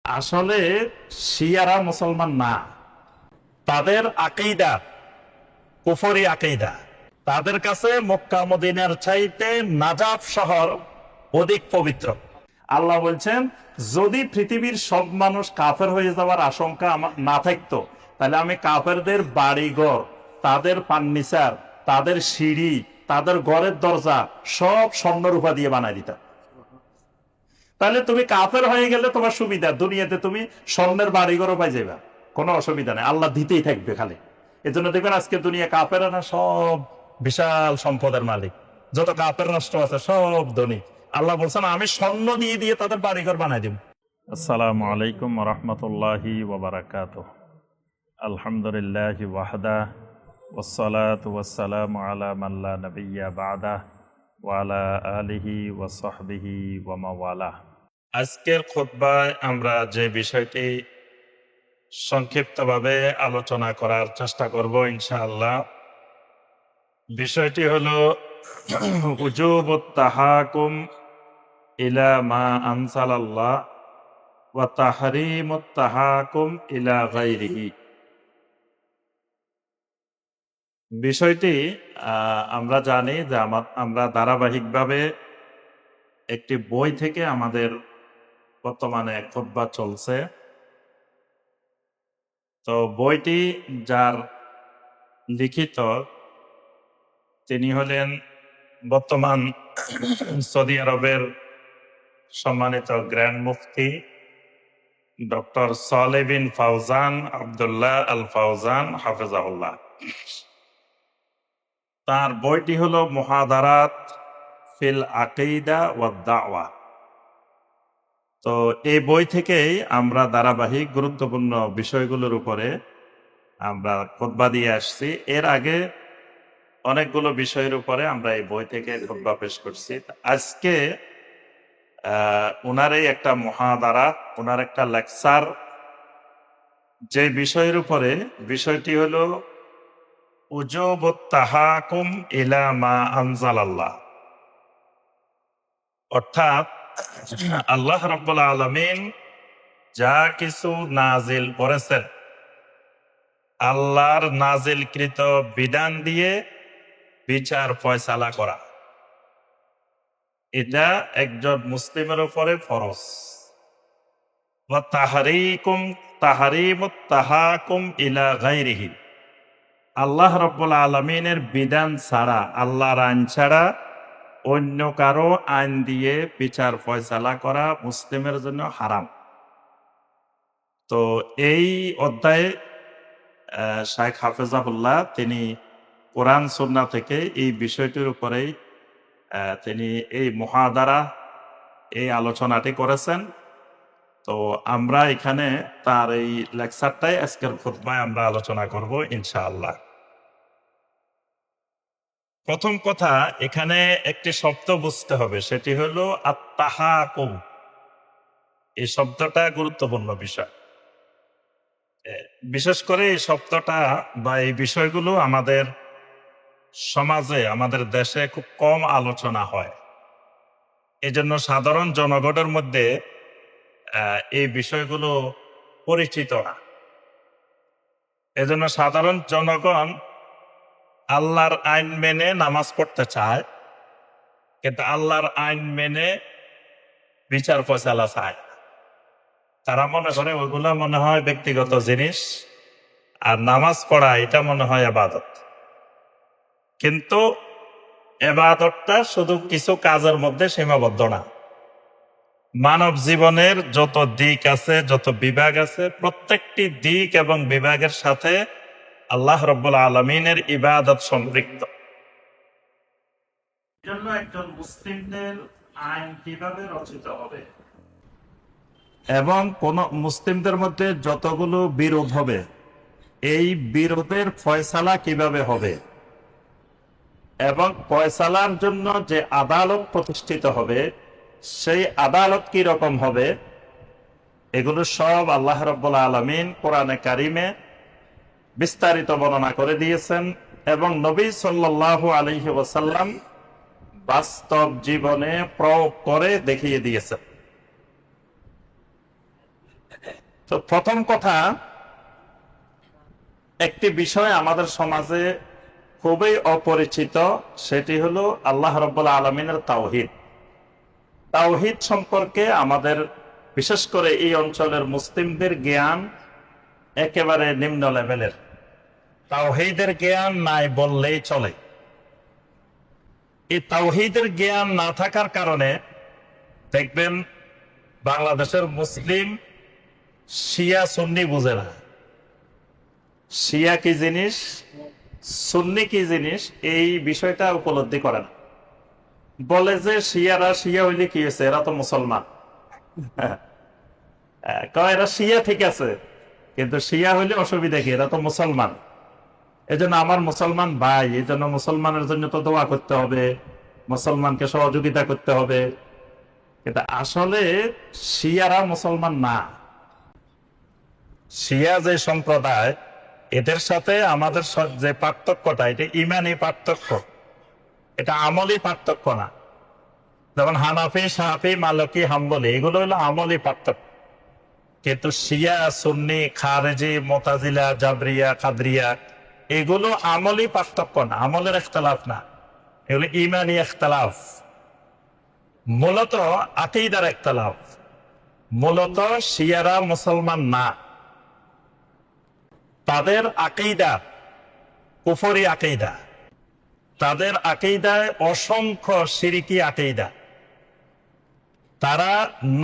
আসলে শিয়ারা মুসলমান না, তাদের আকীদা কুফরি আকীদা। তাদের কাছে মক্কা মদিনার চাইতে নাজাফ শহর অধিক পবিত্র। আল্লাহ বলছেন, যদি পৃথিবীর সব মানুষ কাফের হয়ে যাওয়ার আশঙ্কা আমার না থাকতো, তাহলে আমি কাফেরদের বাড়িঘর, তাদের ফার্নিচার, তাদের সিঁড়ি, তাদের ঘরের দরজা সব স্বর্ণ রূপা দিয়ে বানাই দিতাম। তাহলে তুমি কাফের হয়ে গেলে তোমার সুবিধা, দুনিয়াতে তুমি স্বর্ণের বাড়িঘরও পাই যাবে, কোনো অসুবিধা নেই, আল্লাহ দিতেই থাকবে খালি। এজন্য দেখবেন আজকে দুনিয়া কাফেরা না সব বিশাল সম্পদের মালিক, যত কাফের রাষ্ট্র আছে সব ধনী। আল্লাহ বলছেন আমি স্বর্ণ দিয়ে দিয়ে তাদের বাড়িঘর বানাই দিব। আসসালামু আলাইকুম ওয়া রাহমাতুল্লাহি ওয়া বারাকাতুহু। আলহামদুলিল্লাহি ওয়াহদা ওয়াসসালাতু ওয়াসসালামু আলা মান লা নাবিয়্যা বা'দা ওয়া আলা আলিহি ওয়া সাহবিহি ওয়া মাওয়ালা। আজকের খুতবায় আমরা যে বিষয়টি সংক্ষিপ্তভাবে আলোচনা করার চেষ্টা করব ইনশাআল্লাহ, বিষয়টি হলো উজুবুত তাহাকুম ইলা মা আনজালাল্লাহ ওয়া তাহরিমুত তাহাকুম ইলা গায়রিহি। বিষয়টি আমরা জানি যে আমরা ধারাবাহিকভাবে একটি বই থেকে আমাদের বর্তমানে খুতবা চলছে। তো বইটি যার লিখিত, তিনি হলেন বর্তমান সৌদি আরবের সম্মানিত গ্র্যান্ড মুফতি ডক্টর সালেহ বিন ফাউজান আব্দুল্লাহ আল ফাউজান হাফেজাহুল্লাহ। তার বইটি হলো মুহাদারাত ফিল আকীদা ওয়াদ দাওয়া। তো এই বই থেকেই আমরা ধারাবাহিক গুরুত্বপূর্ণ বিষয়গুলোর উপরে আমরা খুতবা দিয়ে আসছি। এর আগে অনেকগুলো বিষয়ের উপরে আমরা এই বই থেকে খুতবা পেশ করছি। আজকে ওনার এই একটা মুহাদারা, ওনার একটা লেকচার, যে বিষয়ের উপরে, বিষয়টি হলো উজুবুত তাহাকুম ইলা মা আনজালাল্লাহ, অর্থাৎ আল্লাহ রাব্বুল আলামিন যা কিছু নাজিল করেছেন, আল্লাহর নাজিলকৃত বিধান দিয়ে বিচার ফয়সালা করা, এটা একজন মুসলিমের উপরে ফরজ। ওয়া তাহরিমুত তাহাকুম ইলা গায়রিহি, আল্লাহ রাব্বুল আলামিনের বিধান ছাড়া, আল্লাহর আইন ছাড়া অন্য কারো আইন দিয়ে বিচার ফয়সালা করা মুসলিমের জন্য হারাম। তো এই অধ্যায়ে শাইখ হাফেজাহুল্লাহ তিনি কোরআন সুন্নাহ থেকে এই বিষয়টির উপরেই তিনি এই মুহাদারা, এই আলোচনাটি করেছেন। তো আমরা এখানে তার এই লেকচারটাই আজকের খুতবায় আমরা আলোচনা করব ইনশাআল্লাহ। প্রথম কথা, এখানে একটি শব্দ বুঝতে হবে, সেটি হলো আত-তাহাকুম। এই শব্দটা গুরুত্বপূর্ণ বিষয়। বিশেষ করে এই শব্দটা বা এই বিষয়গুলো আমাদের সমাজে, আমাদের দেশে খুব কম আলোচনা হয়। এজন্য সাধারণ জনগণের মধ্যে এই বিষয়গুলো পরিচিত না। এজন্য সাধারণ জনগণ আল্লাহর আইন মেনে নামাজ পড়তে চায়, কিন্তু আল্লাহর আইন মেনে বিচার ফয়সালা চায়। তারা মনে করে ওইগুলো মনে হয় ব্যক্তিগত জিনিস, আর নামাজ পড়া এটা মনে হয় ইবাদত। কিন্তু ইবাদতটা শুধু কিছু কাজের মধ্যে সীমাবদ্ধ না। মানব জীবনের যত দিক আছে, যত বিভাগ আছে, প্রত্যেকটি দিক এবং বিভাগের সাথে আল্লাহ রাব্বুল আলামিনের ইবাদত সম্পৃক্ত। এজন্য একজন মুসলিমদের আইন কিভাবে রচিত হবে এবং কোন মুসলিমদের মধ্যে যতগুলো বিরোধ হবে, এই বিরোধের ফয়সালা কিভাবে হবে এবং ফয়সালার জন্য যে আদালত প্রতিষ্ঠিত হবে, সেই আদালত কি রকম হবে, এগুলো সব আল্লাহ রাব্বুল আলামিন কোরআনে কারিমে বিস্তারিত বর্ণনা করে দিয়েছেন এবং নবী সাল্লাল্লাহু আলাইহি ওয়াসাল্লাম বাস্তব জীবনে প্রয়োগ করে দেখিয়ে দিয়েছেন। তো প্রথম কথা, একটি বিষয় আমাদের সমাজে খুবই অপরিচিত, সেটি হলো আল্লাহ রাব্বুল আলামিনের তাওহীদ। তাওহীদ সম্পর্কে আমাদের বিশেষ করে এই অঞ্চলের মুসলিমদের জ্ঞান একেবারে নিম্ন লেভেলের। তাওহীদের জ্ঞান নাই বললেই চলে। এই তাওহীদের জ্ঞান না থাকার কারণে দেখবেন বাংলাদেশের মুসলিম শিয়া সুন্নি বুঝে না। শিয়া কি জিনিস, সুন্নি কি জিনিস, এই বিষয়টা উপলব্ধি করে না। বলে যে শিয়ারা শিয়া হইলে কি হয়েছে, এরা তো মুসলমান। এরা শিয়া ঠিক আছে, কিন্তু শিয়া হইলে অসুবিধা কি, এরা তো মুসলমান। এই জন্য আমার মুসলমান ভাই, এই জন্য মুসলমানের জন্য তো দোয়া করতে হবে, মুসলমানকে সহযোগিতা করতে হবে। কিন্তু আসলে শিয়ারা মুসলমান না। শিয়া যে সম্প্রদায়, এদের সাথে আমাদের যে পার্থক্যটা, এটা ইমানি পার্থক্য, এটা আমলি পার্থক্য না। যেমন হানাফি, সাহাফি, মালকি, হাম্বলি, এগুলো হলো আমলি পার্থক্য। কিন্তু শিয়া, সুন্নি, খারেজি, মোতাজিলা, জাবরিয়া, কাদরিয়া, এগুলো আমলি পার্থক্য না, আমলের ইখতিলাফ না, এগুলো ইমানি ইখতিলাফ। মূলত আকীদার ইখতিলাফ। মূলত শিয়ারা মুসলমান না, তাদের আকীদা কুফরি আকীদা, তাদের আকীদায় অসংখ্য শিরকি আকীদা। তারা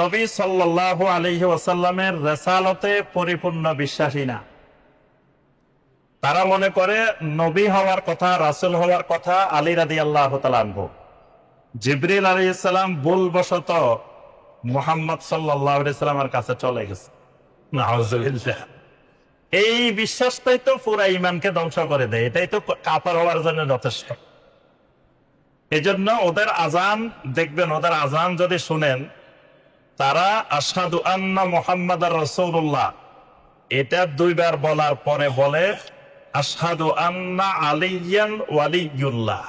নবী সাল্লাল্লাহু আলাইহি ওয়াসাল্লামের রিসালাতে পরিপূর্ণ বিশ্বাসী না। তারা মনে করে নবী হওয়ার কথা, রাসূল হওয়ার কথা আলী রাদিয়াল্লাহু তাআলা আনহু। জিবরিল আলাইহিস সালাম ভুলবশত মুহাম্মদ সাল্লাল্লাহু আলাইহি সাল্লামের কাছে চলে গেছে। নাউযুবিল্লাহ। এই বিশ্বাসটাই তো পুরা ঈমানকে ধ্বংস করে দেয়, এটাই তো কাফের হওয়ার জন্য যথেষ্ট। এজন্য ওদের আজান দেখবেন, ওদের আজান যদি শুনেন, তারা আশহাদু আন্না মুহাম্মাদার রাসূলুল্লাহ এটা দুইবার বলার পরে বলে আশহাদু আন্না আলিয়ান ওয়ালিয়ুল্লাহ।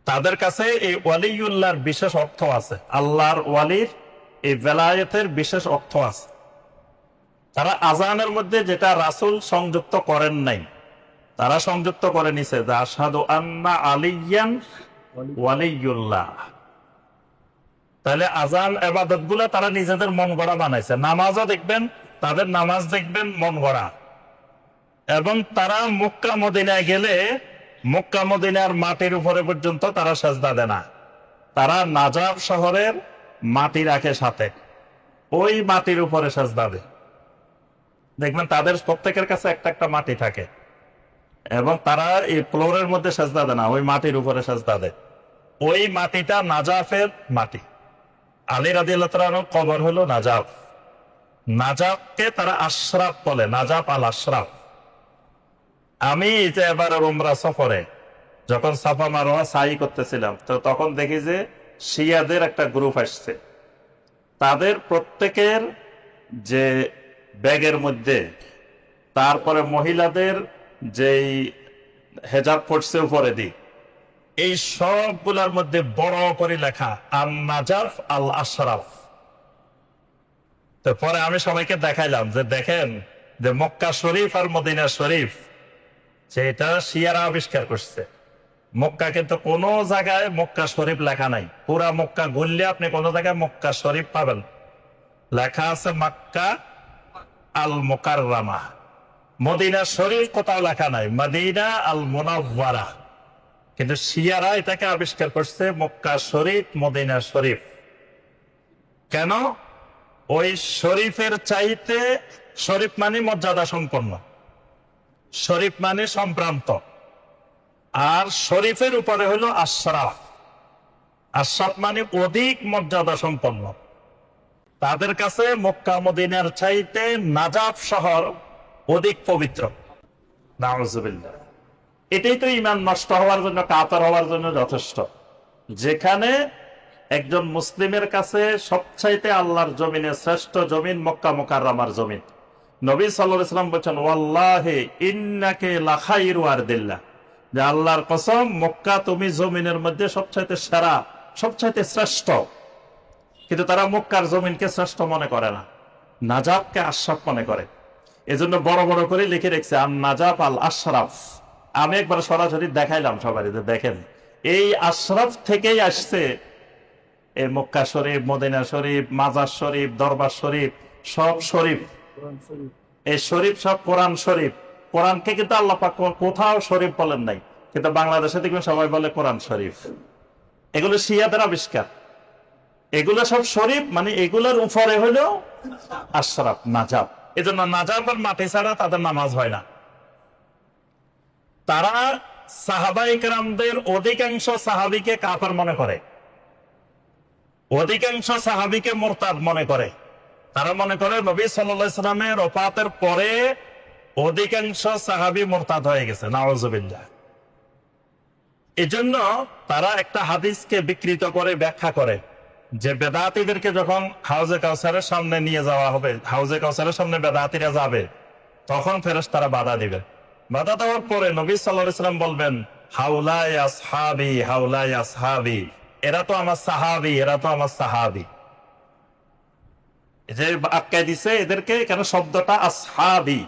তাদের কাছে এই ওয়ালিয়ুল্লাহর বিশেষ অর্থ আছে, আল্লাহর ওয়ালির এই বেলায়েতের বিশেষ অর্থ আছে। তারা আজানের মধ্যে যেটা রাসূল সংযুক্ত করেন নাই, তারা সংযুক্ত করে নিছে যে আশহাদু আন্না আলিয়ান ওয়ালিয়ুল্লাহ। তাহলে আজান ইবাদত গুলা তারা নিজেদের মন গড়া বানাইছে। নামাজও দেখবেন, তাদের নামাজ দেখবেন মন গড়া। এবং তারা মক্কা মদিনায় গেলে মক্কা মদিনার মাটির উপরে পর্যন্ত তারা সেজদা দেয় না। তারা নাজাফ শহরের মাটি রাখে সাথে, ওই মাটির উপরে সেজদা দেয়। দেখবেন তাদের প্রত্যেকের কাছে একটা একটা মাটি থাকে, এবং তারা এই ফ্লোরের মধ্যে সেজদা দেয় না, ওই মাটির উপরে সেজদা দেয়। ওই মাটিটা নাজাফের মাটি। আলী রাদিয়াল্লাহু তাআলার কবর হলো নাজাফ। নাজাফকে তারা আশরাফ বলে, নাজাফ আল আশরাফ। আমি যে এবার উমরা সফরে যখন সাফা মারওয়া সাই করতেছিলাম, তো তখন দেখি যে শিয়াদের একটা গ্রুপ আসছে। তাদের প্রত্যেকের যে ব্যাগের মধ্যে, তারপরে মহিলাদের যেই হেজাব পড়ছে উপরে দিক, এই সবগুলার মধ্যে বড় করে লেখা আন নাজাফ আল আশরাফ। তো পরে আমি সবাইকে দেখাইলাম যে দেখেন যে মক্কা শরীফ আর মদিনা শরীফ যেটা শিয়ারা আবিষ্কার করছে। মক্কা কিন্তু কোন জায়গায় মক্কা শরীফ লেখা নাই। পুরা মক্কা ঘুরলে আপনি কোন জায়গায় মক্কা শরীফ পাবেন, লেখা আছে মক্কা আল মুকাররামা। মদিনা শরীফ কোথাও লেখা নাই, মদিনা আল মুনাওয়ারা। কিন্তু শিয়ারা এটাকে আবিষ্কার করছে মক্কা শরীফ, মদিনা শরীফ। কেন? ওই শরীফের চাইতে, শরীফ মানে মর্যাদা সম্পন্ন, শরীফ মানে সম্ভ্রান্ত, আর শরীফের উপরে হলো আশরাফ। আশরাফ মানে অধিক মর্যাদা সম্পন্ন। তাদের কাছে মক্কা মদিনার চাইতে নাজাফ শহর অধিক পবিত্র। নাউযুবিল্লাহ। এটাই তো ঈমান নষ্ট হওয়ার জন্য, কাফের হওয়ার জন্য যথেষ্ট। যেখানে একজন মুসলিমের কাছে সবচাইতে আল্লাহর জমিনে শ্রেষ্ঠ জমিন মক্কা মুকাররমার জমিন। নবী সাল্লাল্লাহু আলাইহি ওয়াসাল্লাম বলেছেন ওয়াল্লাহি ইন্নাকা লাখাইরু আরদিল্লাহ, যে আল্লাহর কসম মক্কা তুমি জমিনের মধ্যে সবচাইতে সেরা, সবচাইতে শ্রেষ্ঠ। কিন্তু তারা মক্কার জমিনকে শ্রেষ্ঠ মনে করে না। নাজাবকে আশরাফ মনে করে। এজন্য বড় বড় করে লিখে রেখেছে আন নাজাব আল আশরাফ। আমি একবার সরাসরি দেখাইলাম সবাই, দেখেন এই আশরাফ থেকেই আসছে এই মক্কা শরীফ, মদিনা শরীফ, মাজার শরীফ, দরবার শরীফ, সব শরীফ। এই শরীফ সব কোরআন শরীফ। কোরআনকে কিন্তু আল্লাহ পাক কোথাও শরীফ বলেন নাই, কিন্তু বাংলাদেশে দেখবেন সবাই বলে কোরআন শরীফ। এগুলো শিয়াদের আবিষ্কার। এগুলো সব শরীফ, মানে এগুলোর উপরে হলো আশরাফ, নাজাব। এই জন্য নাজাবের মাটি ছাড়া তাদের নামাজ হয় না। তারা সাহাবায়ে কেরামদের অধিকাংশ সাহাবীকে কাফের মনে করে, অধিকাংশ সাহাবীকে মুরতাদ মনে করে। তারা মনে করে নবী সাল্লাল্লাহু আলাইহি ওয়াসাল্লামের ওফাতের পরে অধিকাংশ সাহাবী মুরতাদ হয়ে গেছে, নাউযুবিল্লাহ। এজন্য তারা একটা হাদিসকে বিকৃত করে ব্যাখ্যা করে যে বেদাতীদেরকে যখন হাউজে কাউসারের সামনে নিয়ে যাওয়া হবে, হাউজে কাউসারের সামনে বেদাতীরা যাবে, তখন ফেরেশতারা বাধা দিবে। বাধা দেওয়ার পরে নবী সাল্লাল্লাহু আলাইহি ওয়াসাল্লাম বলবেন হাউলাই আসহাবি, হাউলাই আসহাবি, এরা তো আমার সাহাবী, এরা তো আমার সাহাবী। যে আটকায় দিছে এদেরকে কেন, শব্দটা আসহাবি।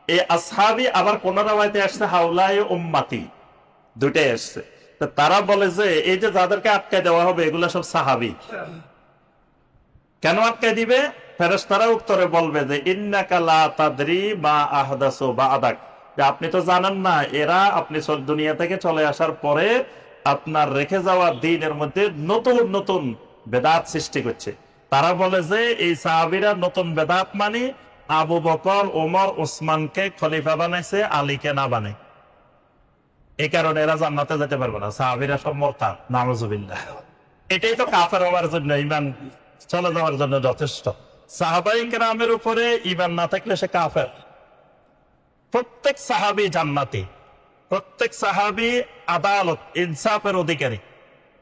এই আসহাবি আবার কোন রাওয়ায়াতে আসছে হাউলাই উম্মতি, দুইটাই আসছে। তো তারা বলে যে এই যে যাদেরকে আটকায় দেওয়া হবে এগুলা সব সাহাবী। কেন আটকায় দিবে? ফেরেশতারা উত্তরে বলবে যে ইন্নাকা লা তাদরি মা আহদাসু বা'দাক, যে আপনি তো জানেন না এরা আপনি দুনিয়া থেকে চলে আসার পরে আপনার রেখে যাওয়া দ্বীনের মধ্যে নতুন নতুন বেদাত সৃষ্টি করছে। তারা বলে যে এই সাহাবীরা নতুন বেদাত মানে আবু বকর, ওমর, ওসমানকে খলিফা বানাইছে, আলীকে না বানাই। এই কারণে এরা জান্নাতে যেতে পারবে না, সাহাবীরা সব মুরতাদ, নাউযুবিল্লাহ। এটাই তো কাফের হওয়ার জন্য, ঈমান চলে যাওয়ার জন্য যথেষ্ট। সাহাবায়ে কেরামের উপরে ঈমান না থাকলে সে কাফের। প্রত্যেক সাহাবী জান্নাতি, প্রত্যেক সাহাবী আদালত, ইনসাফের অধিকারী।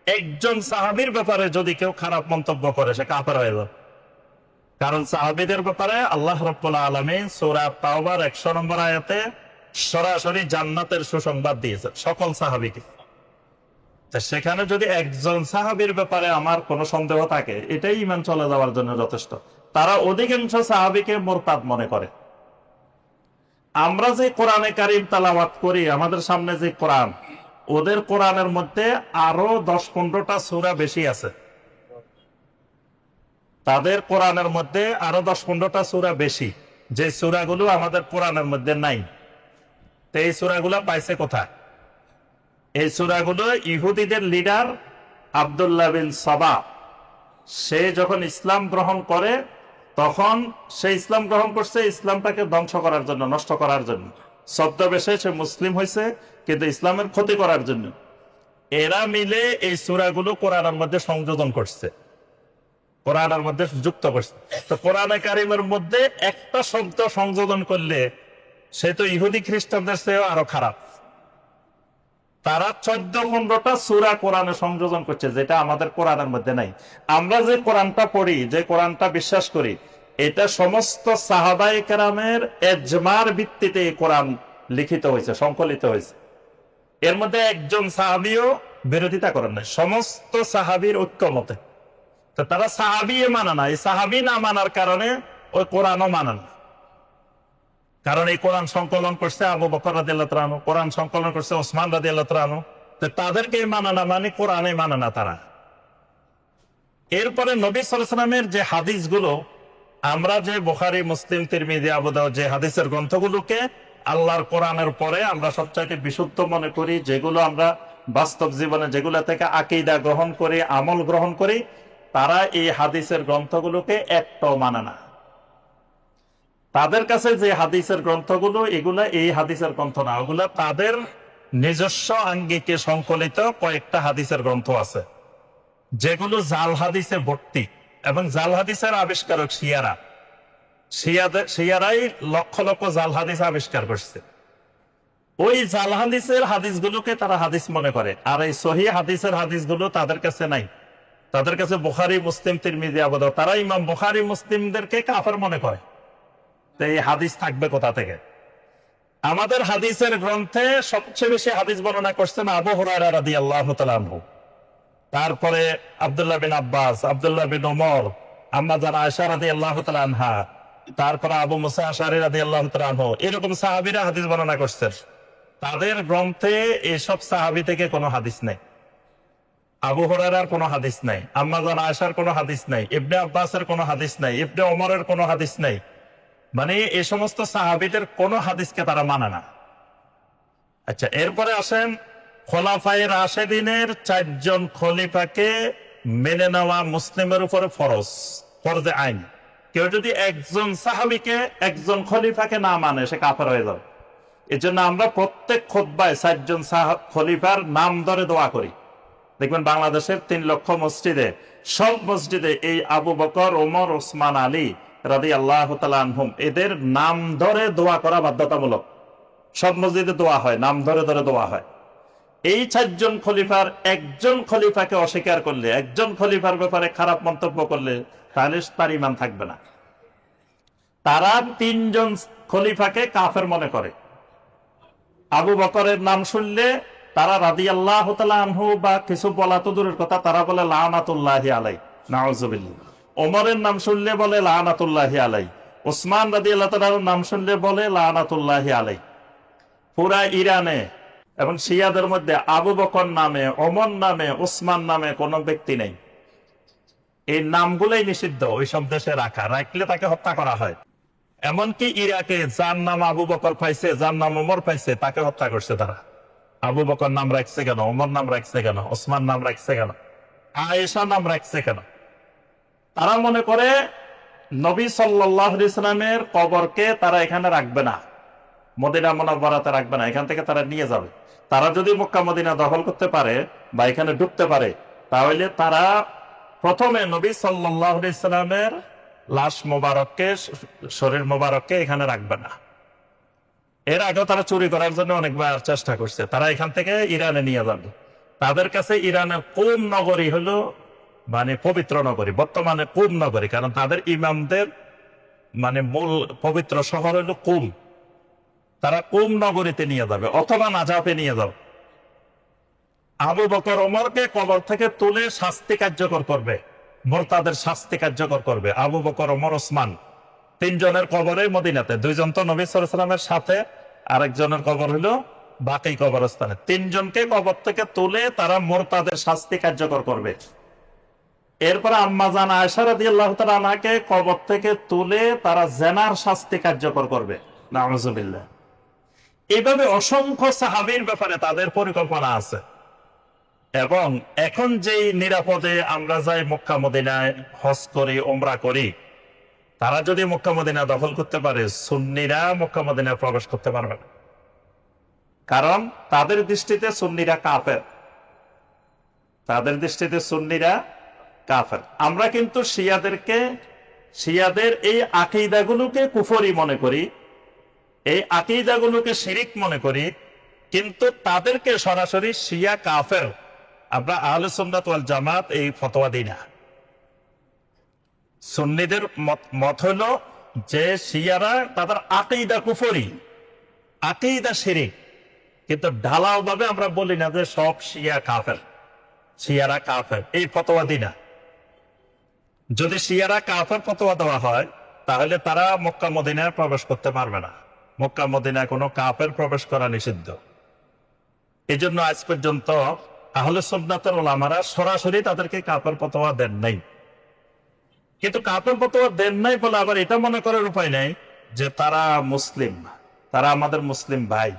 একজন সাহাবীর ব্যাপারে যদি কেউ খারাপ মন্তব্য করে সে কাফের হয়ে যাবে। কারণ সাহাবীদের ব্যাপারে আল্লাহ রাব্বুল আলামিন সূরা তাওবার 100 নম্বর আয়াতে সরাসরি জান্নাতের সুসংবাদ দিয়েছে সকল সাহাবীকে। সেখানে যদি একজন সাহাবীর ব্যাপারে আমার কোনো সন্দেহ থাকে, এটাই ঈমান চলে যাওয়ার জন্য যথেষ্ট। তারা অধিকাংশ সাহাবীকে মুরতাদ মনে করে। আমরা যে কোরআনে কারীম তেলাওয়াত করি, আমাদের সামনে যে কোরআন, ওদের কোরআনের মধ্যে আরো 10-15টা সূরা বেশি আছে। তাদের কোরআনের মধ্যে আরো 10-15টা সূরা বেশি, যে সূরাগুলো আমাদের কোরআনের মধ্যে নাই। তো এই সূরাগুলো পাইছে কোথায়? এই সূরাগুলো ইহুদিদের লিডার আব্দুল্লাহ বিন সাবা, সে যখন ইসলাম গ্রহণ করে তখন সে ইসলাম গ্রহণ করছে ইসলামটাকে ধ্বংস করার জন্য, নষ্ট করার জন্য। ছদ্মবেশে সে মুসলিম হয়েছে, কিন্তু ইসলামের ক্ষতি করার জন্য। এরা মিলে এই সূরাগুলো কোরআনের মধ্যে সংযোজন করছে, কোরআনের মধ্যে যুক্ত করছে। তো কোরআনে কারিমের মধ্যে একটা শব্দ সংযোজন করলে সে তো ইহুদি খ্রিস্টানদের চেয়েও আরো খারাপ। তারা 14-15টা সূরা কোরআনে সংযোজন করছে, যেটা আমাদের কোরআনের মধ্যে নাই। আমরা যে কোরআনটা পড়ি, যে কোরআনটা বিশ্বাস করি, এটা সমস্ত সাহাবায়ে কেরামের ইজমার ভিত্তিতে কোরআন লিখিত হয়েছে, সংকলিত হয়েছে। এর মধ্যে একজন সাহাবীও বিরোধিতা করেন নাই, সমস্ত সাহাবীর ঐক্যমতে। তো তারা সাহাবী মানে না, এই সাহাবী না মানার কারণে ওই কোরআনও মানে না। কারণ এই কোরআন সংকলন করছে আবু বকর রাদিয়াল্লাহু তাআলা আনহু, কোরআন সংকলন করছে ওসমান রাদিয়াল্লাহু তাআলা আনহু। তো তাদেরকে মানে না, মানে কোরআনে মানে না তারা। এরপরে নবী সাল্লাল্লাহু আলাইহি ওয়াসাল্লামের যে হাদিসগুলো, আমরা যে বুখারী, মুসলিম, তিরমিজি, আবু দাউদ যে হাদিসের গ্রন্থগুলোকে আল্লাহর কোরআনের পরে আমরা সবচাইতে বিশুদ্ধ মনে করি, যেগুলো আমরা বাস্তব জীবনে যেগুলো থেকে আকীদা গ্রহণ করি, আমল গ্রহণ করি, তারা এই হাদিসের গ্রন্থগুলোকে একটাও মানে না। তাদের কাছে যে হাদিসের গ্রন্থগুলো, এগুলা এই হাদিসের গ্রন্থ না, ওগুলা তাদের নিজস্ব আঙ্গিকে সংকলিত কয়েকটা হাদিসের গ্রন্থ আছে, যেগুলো জাল হাদিসে ভর্তি। এবং জাল হাদিসের আবিষ্কারক শিয়ারা, শিয়ারাই লক্ষ লক্ষ জাল হাদিস আবিষ্কার করছে। ওই জাল হাদিসের হাদিসগুলোকে তারা হাদিস মনে করে, আর এই সহিহ হাদিসের হাদিসগুলো তাদের কাছে নাই। তাদের কাছে বুখারী, মুসলিম, তিরমিজি, আবু দাউদ। তারা ইমাম বুখারী, মুসলিমদেরকে কাফের মনে করে। এই হাদিস থাকবে কোথা থেকে? আমাদের হাদিসের গ্রন্থে সবচেয়ে বেশি হাদিস বর্ণনা করছেন আবু হুরায়রা রাদিয়াল্লাহু তাআলা আনহু, তারপরে আব্দুল্লাহ বিন আব্বাস, আব্দুল্লাহ বিন ওমর, আম্মা জান আয়েশা রাদিয়াল্লাহু তাআলা আনহা, তারপরে আবু মুসা আশআরী রাদিয়াল্লাহু তাআলা আনহু, এরকম সাহাবীরা হাদিস বর্ণনা করছেন। তাদের গ্রন্থে এসব সাহাবী থেকে কোনো হাদিস নেই। আবু হুরায়রার কোনো হাদিস নাই, আম্মা জান আয়েশার কোনো হাদিস নাই, ইবনে আব্বাসের কোনো হাদিস নাই, ইবনে ওমরের কোনো হাদিস নাই। মানে এই সমস্ত সাহাবীদের কোনো হাদিসকে তারা মানে না। আচ্ছা, এরপরে আসেন খোলাফায়ে রাশেদিনের 4 জন খলিফাকে মেনে নেওয়া মুসলিমের উপরে ফরজে আইন। কেউ যদি একজন সাহাবীকে, একজন খলিফাকে না মানে, সে কাফের হয়ে যাবে। এই জন্য আমরা প্রত্যেক খুতবায় 4 জন খলিফার নাম ধরে দোয়া করি। দেখবেন বাংলাদেশের 3 লক্ষ মসজিদে, সব মসজিদে এই আবু বকর, ওমর, ওসমান, আলী রাদিয়াল্লাহু তাআলা আনহুম, এদের নাম ধরে দোয়া করা বাধ্যতামূলক। সব মসজিদে দোয়া হয়, নাম ধরে ধরে দোয়া হয়। এই 4 জন খলিফার একজন খলিফাকে অস্বীকার করলে, একজন খলিফার ব্যাপারে খারাপ মন্তব্য করলে, তাহলে তার ঈমান থাকবে না। তারা 3 জন খলিফাকে কাফের মনে করে। আবু বকরের নাম শুনলে তারা রাদিয়াল্লাহু তাআলা আনহু বা কিছু বলা তো দূরের কথা, তারা বলে লানাতুল্লাহি আলাইহি, নাউযুবিল্লাহ। ওমরের নাম শুনলে বলে লানাতুল্লাহি আলাইহি। ওসমান রাদিয়াল্লাহু তাআলার নাম শুনলে বলে লানাতুল্লাহি আলাইহি। পুরা ইরানে এবং শিয়াদের মধ্যে আবু বকর নামে, ওমর নামে, ওসমান নামে কোন ব্যক্তি নেই। এই নামগুলোই নিষিদ্ধ ওইসব দেশে রাখলে তাকে হত্যা করা হয়। এমনকি ইরাকে যার নাম আবু বকর পাইছে, যার নাম ওমর পাইছে, তাকে হত্যা করছে তারা। আবু বকর নাম রাখছে কেন, ওমর নাম রাখছে কেন, ওসমান নাম রাখছে কেন, আয়েশা নাম রাখছে কেন? তারা মনে করে নবী সাল্লাল্লাহু আলাইহি সাল্লামের কবরকে তারা এখানে রাখবে না, মদিনা মুনাওয়ারাতে রাখবে না, এখান থেকে তারা নিয়ে যাবে। তারা যদি মক্কা মদিনা দখল করতে পারে বা এখানে ঢুকতে পারে, তাহলে তারা প্রথমে নবী সাল্লাল্লাহু আলাইহি সাল্লামের লাশ মোবারককে, শরীর মোবারককে এখানে রাখবে না। এর আগেও তারা চুরি করার জন্য অনেকবার চেষ্টা করছে। তারা এখান থেকে ইরানে নিয়ে যাবে। তাদের কাছে ইরানের কুম নগরী হলো মানে পবিত্র নগরী, বর্তমানে কুম নগরী, কারণ তাদের ইমামদের মানে মূল পবিত্র শহর হলো কুম। তারা কুম নগরীতে নিয়ে যাবে অথবা নাজাফে নিয়ে যাবে। আবু বকর ওমরকে কবর থেকে তুলে শাস্তি কার্যকর করবে, মুরতাদের শাস্তি কার্যকর করবে। আবু বকর, ওমর, ওসমান 3 জনের কবরে মদিনাতে, 2 জন তো নবী সাল্লাল্লাহু আলাইহি ওয়াসাল্লামের সাথে, আরেকজনের কবর হলো বাকি কবরস্থানে। 3 জনকে কবর থেকে তুলে তারা মুরতাদের শাস্তি কার্যকর করবে। এরপরে আম্মা জান আয়েশা রাদিয়াল্লাহু তাআলা আনহাকে কবর থেকে তুলে তারা জিনার শাস্তি কার্যকর করবে, নাউযুবিল্লাহ। এইভাবে অসংখ্য সাহাবীর ব্যাপারে তাদের পরিকল্পনা আছে। এবং এখন যেই নিরাপদে আমরা যাই মক্কা মদিনায় হজ করি, উমরা করি, তারা যদি মক্কা মদিনা দখল করতে পারে, সুন্নিরা মক্কা মদিনায় প্রবেশ করতে পারবে না। কারণ তাদের দৃষ্টিতে সুন্নিরা কাফের, তাদের দৃষ্টিতে সুন্নিরা কাফের। আমরা কিন্তু শিয়াদের এই আকীদাগুলোকে কুফরি মনে করি, এই আকীদাগুলোকে শিরিক মনে করি, কিন্তু তাদেরকে সরাসরি শিয়া কাফের, আমরা আহলে সুন্নাত ওয়াল জামাত এই ফতোয়া দিই না। সুন্নিদের মত হলো যে শিয়ারা তাদের আকীদা কুফরি, আকীদা শিরিক, কিন্তু ঢালাও ভাবে আমরা বলি না যে সব শিয়া কাফের, শিয়ারা কাফের, এই ফতোয়া দিই না। যদি শিয়ারা কাফের ফতোয়া দেওয়া হয়, তাহলে তারা মক্কা মদিনায় প্রবেশ করতে পারবে না। মক্কা মদিনায় কোনো কাফের প্রবেশ করা নিষিদ্ধ। এই জন্য আজ পর্যন্ত আহলে সুন্নাতের উলামারা সরাসরি তাদেরকে কাফের ফতোয়া দেন নাই। কিন্তু কাফের ফতোয়া দেন নাই বলে আবার এটা মনে করার উপায় নাই যে তারা মুসলিম, তারা আমাদের মুসলিম ভাই।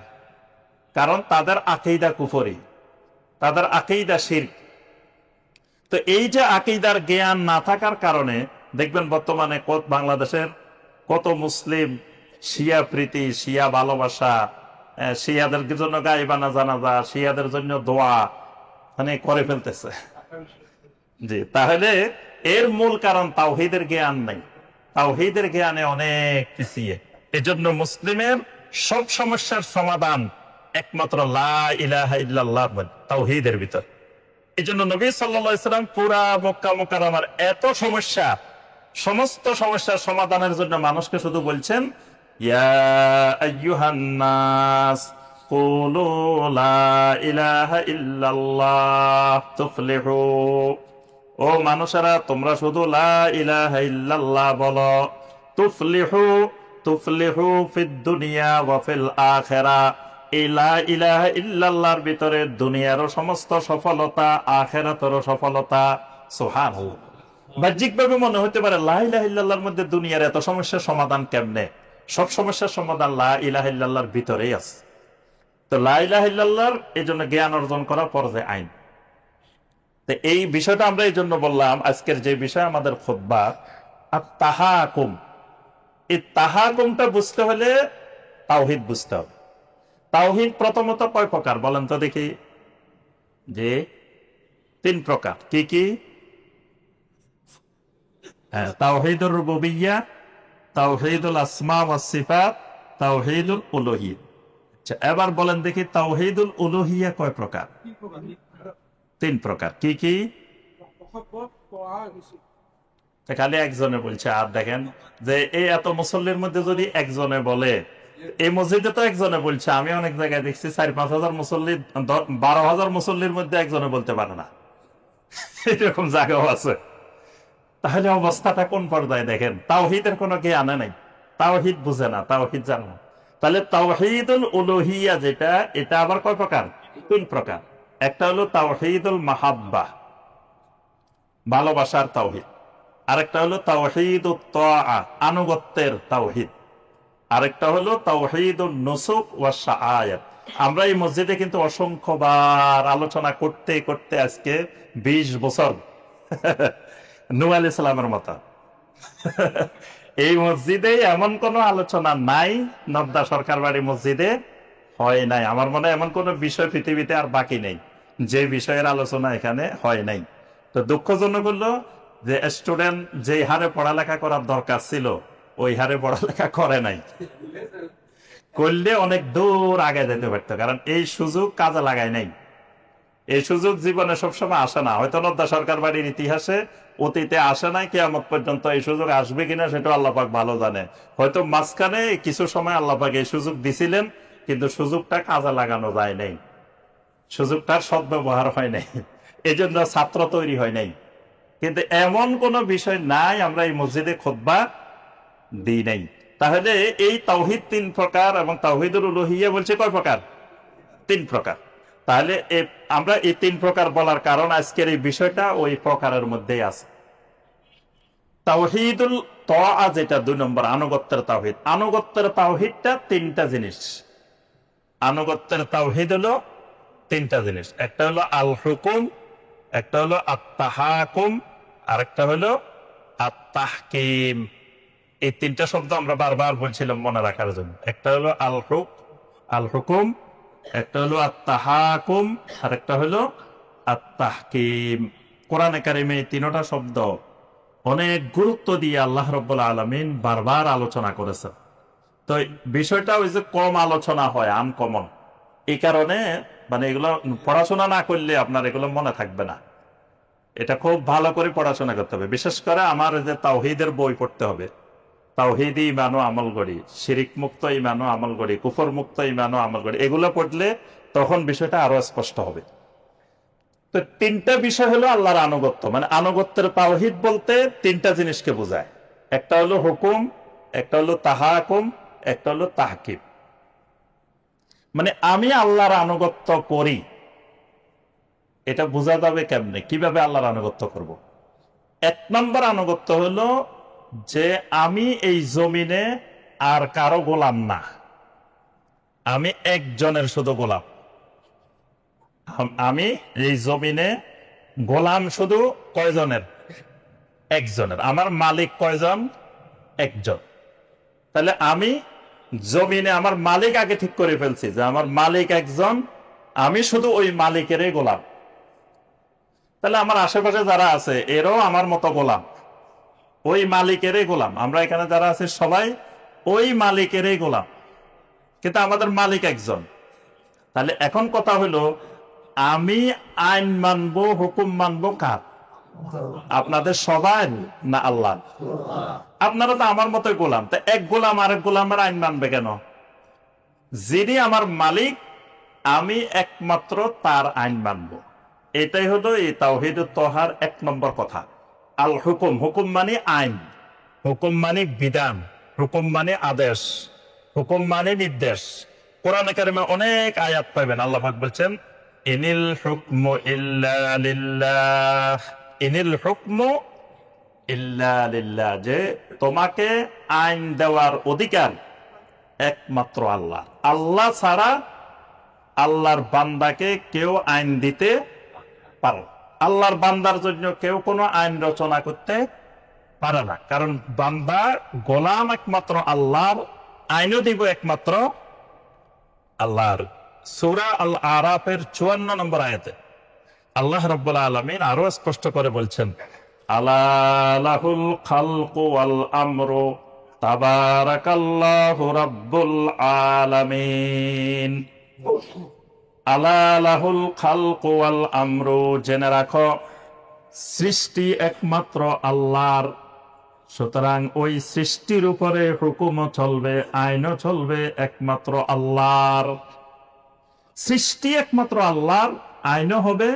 কারণ তাদের আকীদা কুফরি, তাদের আকীদা শিরক। তো এই যে আকীদার জ্ঞান না থাকার কারণে দেখবেন বর্তমানে বাংলাদেশের কত মুসলিম শিয়া প্রীতি, শিয়া ভালোবাসা, শিয়াদের জন্য গায়বানা জানাজা, শিয়াদের জন্য দোয়া মানে করে ফেলতেছে। জি, তাহলে এর মূল কারণ তাওহীদের জ্ঞান নেই, তাওহীদের জ্ঞানে অনেক পিছিয়ে। এজন্য মুসলিমের সব সমস্যার সমাধান একমাত্র লা ইলাহা ইল্লাল্লাহ, তাওহীদের ভিতর। এই জন্য নবী সাল্লাল্লাহু আলাইহি ওয়াসাল্লাম পুরা মক্কা মুকাররমার এত সমস্যা, সমস্ত সমস্যার সমাধানের জন্য মানুষকে শুধু বলছেন ইয়া আইয়ুহান নাস কুলু লা ইলাহা ইল্লাল্লাহ তুফলিহু। ও মানুষেরা, তোমরা শুধু লা ইলাহা ইল্লাল্লাহ বলো, তুফলিহু তুফলিহু ফিদ দুনিয়া ওয়া ফিল আখিরা। এই লা ইলাহা ইল্লাল্লাহর ভিতরে দুনিয়ারও সমস্ত সফলতা, আখিরাতেরও সফলতা। সুবহানাল্লাহ। বাহ্যিকভাবে মনে হতে পারে লা ইলাহা ইল্লাল্লাহর মধ্যে দুনিয়ার এত সমস্যার সমাধান কেমনে? সব সমস্যার সমাধান লা ইলাহা ইল্লাল্লাহর ভিতরেই আছে। তো লা ইলাহা ইল্লাল্লাহর এই জন্য জ্ঞান অর্জন করা ফরজে আইন। তো এই বিষয়টা আমরা এই জন্য বললাম, আজকের যে বিষয় আমাদের খুতবা, আত-তাহাকুম। এই তাহাকুমটা বুঝতে হলে তাওহীদ বুঝতে হবে। তাওহীদ প্রথমত কয় প্রকার বলেন তো দেখি? যে 3 প্রকার। কি কি? তাওহীদুর রুবুবিয়্যাহ, তাওহীদুল আসমা ওয়াস সিফাত, তাওহীদুল উলুহিয়্যাহ। আচ্ছা, এবার বলেন দেখি তাওহীদুল উলুহিয়্যাহ কয় প্রকার? 3 প্রকার। কি কি? খালি একজনে বলছে। আর দেখেন যে এই এত মুসল্লির মধ্যে যদি একজনে বলে, এই মসজিদে তো একজনে বলছে, আমি অনেক জায়গায় দেখছি 4-5 হাজার মুসল্লি, 12,000 মুসল্লির মধ্যে একজনে বলতে পারে না, এরকম জায়গাও আছে। তাহলে অবস্থাটা কোন পর্যায়ে দেখেন? তাওহীদের কোনো জ্ঞান নাই, তাওহীদ বুঝে না, তাওহীদ জানে না। তাহলে তাওহীদুল উলুহিয়্যাহ যেটা, এটা আবার কয় প্রকার? 3 প্রকার। একটা হলো তাওহীদুল মাহাব্বাহ, ভালোবাসার তাওহীদ। আরেকটা হলো তাওহীদুত তাআ, আনুগত্যের তাওহীদ। আরেকটা হলো তাওহীদুন নুসুক ওয়াস শাআয়াত। আমরা এই মসজিদে কিন্তু অসংখ্যবার আলোচনা করতে করতে আজকে 20 বছর নূহ আলাইহিস সালামের মতো এই মসজিদে এমন কোন আলোচনা নাই, নবদা সরকার বাড়ি মসজিদে হয় নাই। আমার মনে হয় এমন কোন বিষয় পৃথিবীতে আর বাকি নেই যে বিষয়ের আলোচনা এখানে হয় নাই। তো দুঃখজনক হলো যে স্টুডেন্ট যে হারে পড়ালেখা করার দরকার ছিল ওই হারে পড়ালেখা করে নাই। করলে অনেক দূর আগে যেতে পারতো, কারণ এই সুযোগ কাজে লাগায় নাই। এই সুযোগ জীবনে সবসময় আসে না। হয়তো নদ্দা সরকার বাড়ির ইতিহাসে অতীতে আসে নাই, কিয়ামত পর্যন্ত এই সুযোগ আসবে কিনা সেটা আল্লাহ পাক ভালো জানে। হয়তো মাঝখানে কিছু সময় আল্লাহ পাক এই সুযোগ দিছিলেন, কিন্তু সুযোগটা কাজে লাগানো যায় নাই, সুযোগটার সদ্ব্যবহার হয় নাই, এই জন্য ছাত্র তৈরি হয় নাই। কিন্তু এমন কোন বিষয় নাই আমরা এই মসজিদে খুতবা দিই নাই। তাহলে এই তাওহীদ 3 প্রকার এবং তাওহীদুল উলুহিয়্যাহ বলছে কয় প্রকার? 3 প্রকার। তাহলে আমরা এই 3 প্রকার বলার কারণ আজকের এই বিষয়টা ওই প্রকারের মধ্যেই আছে। তাওহীদুল তাআ যেটা 2 নম্বর, আনুগত্যের তাওহীদ। আনুগত্যের তাওহীদটা 3টা জিনিস। আনুগত্যের তাওহীদ হলো 3টা জিনিস। একটা হলো আল হুকুম, একটা হলো আত-তাহাকুম, আরেকটা হলো আত-তাহকিম। এই 3টা শব্দ আমরা বারবার বলছিলাম মনে রাখার জন্য। একটা হলো আল হুকুম, একটা হলো আত-তাহাকুম, আর একটা হলো আত-তাহকিম। কোরআনে কারিমে এই 3টা শব্দ অনেক গুরুত্ব দিয়ে আল্লাহ রাব্বুল আলামিন বারবার আলোচনা করেছেন। তো বিষয়টা ওই যে কম আলোচনা হয়, আনকমন, এই কারণে মানে এগুলো পড়াশোনা না করলে আপনার এগুলো মনে থাকবে না। এটা খুব ভালো করে পড়াশোনা করতে হবে। বিশেষ করে আমার যে তাওহীদের বই পড়তে হবে, তাওহীদি ঈমান ও আমল গড়ি, শিরিক মুক্ত ঈমান ও আমল গড়ি, কুফর মুক্ত ঈমান ও আমল গড়ি, এগুলো পড়লে তখন বিষয়টা আরো স্পষ্ট হবে। তো 3টা বিষয় হলো আল্লাহর আনুগত্য। মানে আনুগত্যের তাওহীদ বলতে 3টা জিনিসকে বোঝায়। একটা হলো হুকুম, একটা হলো তাহাকুম, একটা হলো তাহকিম। মানে আমি আল্লাহর আনুগত্য করি, এটা বোঝা যাবে কেমনে? কিভাবে আল্লাহর আনুগত্য করব? 1 নম্বর আনুগত্য হলো যে আমি এই জমিনে আর কারো গোলাম না, আমি একজনের শুধু গোলাম। আমি এই জমিনে গোলাম শুধু কয়জনের? একজনের। আমার মালিক কয়জন? একজন। তাহলে আমি জমিনে আমার মালিক আগে ঠিক করে ফেলছি যে আমার মালিক একজন, আমি শুধু ওই মালিকেরই গোলাম। তাহলে আমার আশেপাশে যারা আছে এরাও আমার মতো গোলাম, ওই মালিকেরই গোলাম। আমরা এখানে যারা আছে সবাই ওই মালিকেরই গোলাম, কিন্তু আমাদের মালিক একজন। তাহলে এখন কথা হলো, আমি আইন মানবো, হুকুম মানবো কার? আপনাদের সবাই না আল্লাহ? আপনারা তো আমার মতোই গোলাম। তা এক গোলাম আরেক গোলামের আইন মানবে কেন? যিনি আমার মালিক আমি একমাত্র তার আইন মানবো। এটাই হলো এই তাওহীদুত তাহার 1 নম্বর কথা। আল হুকুম, হুকুম মানে আইন। হুকুম মানে বিধান, হুকুম মানে আদেশ, হুকুম মানে নির্দেশ। কোরআনে কারিমে অনেক আয়াত পাবেন আল্লাহ পাক বলছেন ইনিল হুকমু ইল্লা লিল্লাহ, ইনিল হুকমু ইল্লা লিল্লাহ, যে তোমাকে আইন দেওয়ার অধিকার একমাত্র আল্লাহ। আল্লাহ ছাড়া আল্লাহর বান্দাকে কেউ আইন দিতে পারে, আল্লাহর বান্দার জন্য কেউ কোনো আইন রচনা করতে পারে না, কারণ বান্দা গোলাম একমাত্র আল্লাহর, আইনও দিব একমাত্র আল্লাহর। সূরা আল আরাফের 54 নম্বর আয়াতে আল্লাহ রাব্বুল আলামিন আরো স্পষ্ট করে বলছেন আলা লাহুল খালকু ওয়াল আমরু তাবারাকাল্লাহু রাব্বুল আলামিন। আলা লাহুল খালকু ওয়াল আমরু, জেনে রাখো সৃষ্টি একমাত্র আল্লাহর, সুতরাং ওই সৃষ্টির উপরে হুকুমও চলবে, আইনও চলবে একমাত্র আল্লাহর। সৃষ্টি একমাত্র আল্লাহর, আইনও হবে,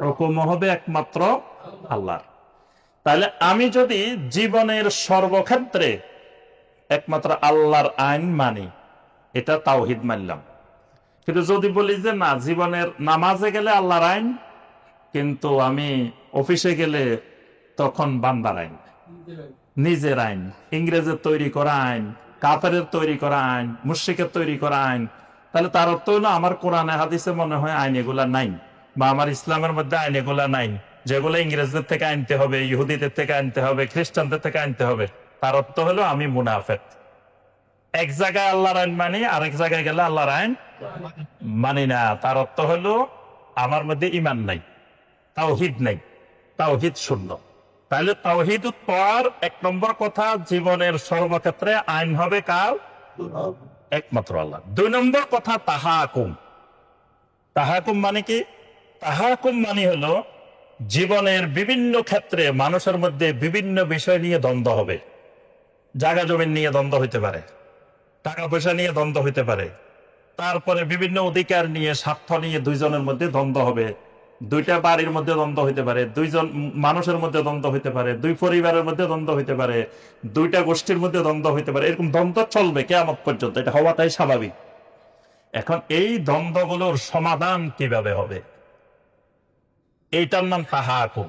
হুকুমও হবে একমাত্র আল্লাহর। তাহলে আমি যদি জীবনের সর্বক্ষেত্রে একমাত্র আল্লাহর আইন মানি, এটা তাওহীদ মানলাম। কিন্তু যদি বলি যে না, জীবনের নামাজে গেলে আল্লাহর আইন, কিন্তু আমি অফিসে গেলে তখন বান্দার আইন, নিজের আইন, ইংরেজের তৈরি করা আইন, কাফেরের তৈরি করা আইন, মুশরিকের তৈরি করা আইন, তাহলে তার অর্থ হলো আমার কোরআনে হাদিসে মনে হয় আইন এগুলা নাই, বা আমার ইসলামের মধ্যে আইন এগুলা নাই, যেগুলো ইংরেজদের থেকে আনতে হবে, ইহুদিদের থেকে আনতে হবে, খ্রিস্টানদের থেকে আনতে হবে। তার অর্থ হলো আমি মুনাফেক। এক জায়গায় আল্লাহর আইন মানি, আরেক জায়গায় গেলে আল্লাহর আইন মানি না। তার অর্থ হলো আমার মধ্যে ঈমান নাই, তাওহীদ নাই, তাওহীদ শূন্য। তাহলে তাওহীদ পর এক নম্বর কথা, জীবনের সর্বক্ষেত্রে আইন হবে কার? একমাত্র আল্লাহ। দুই নম্বর কথা তাহাকুম। তাহাকুম মানে কি? তাহাকুম মানে হলো জীবনের বিভিন্ন ক্ষেত্রে মানুষের মধ্যে বিভিন্ন বিষয় নিয়ে দ্বন্দ্ব হবে। জায়গা জমি নিয়ে দ্বন্দ্ব হইতে পারে, টাকা পয়সা নিয়ে দ্বন্দ্ব হইতে পারে, তারপরে বিভিন্ন অধিকার নিয়ে, স্বার্থ নিয়ে দুইজনের মধ্যে দ্বন্দ্ব হবে। দুইটা বাড়ির মধ্যে দ্বন্দ্ব হইতে পারে, দুইজন মানুষের মধ্যে দ্বন্দ্ব হইতে পারে, দুই পরিবারের মধ্যে দ্বন্দ্ব হইতে পারে, দুইটা গোষ্ঠীর মধ্যে দ্বন্দ্ব হইতে পারে। এরকম দ্বন্দ্ব চলবে কিয়ামত পর্যন্ত, এটা হওয়াটাই স্বাভাবিক। এখন এই দ্বন্দ্বগুলোর সমাধান কিভাবে হবে, এইটার নাম তাহাকুম।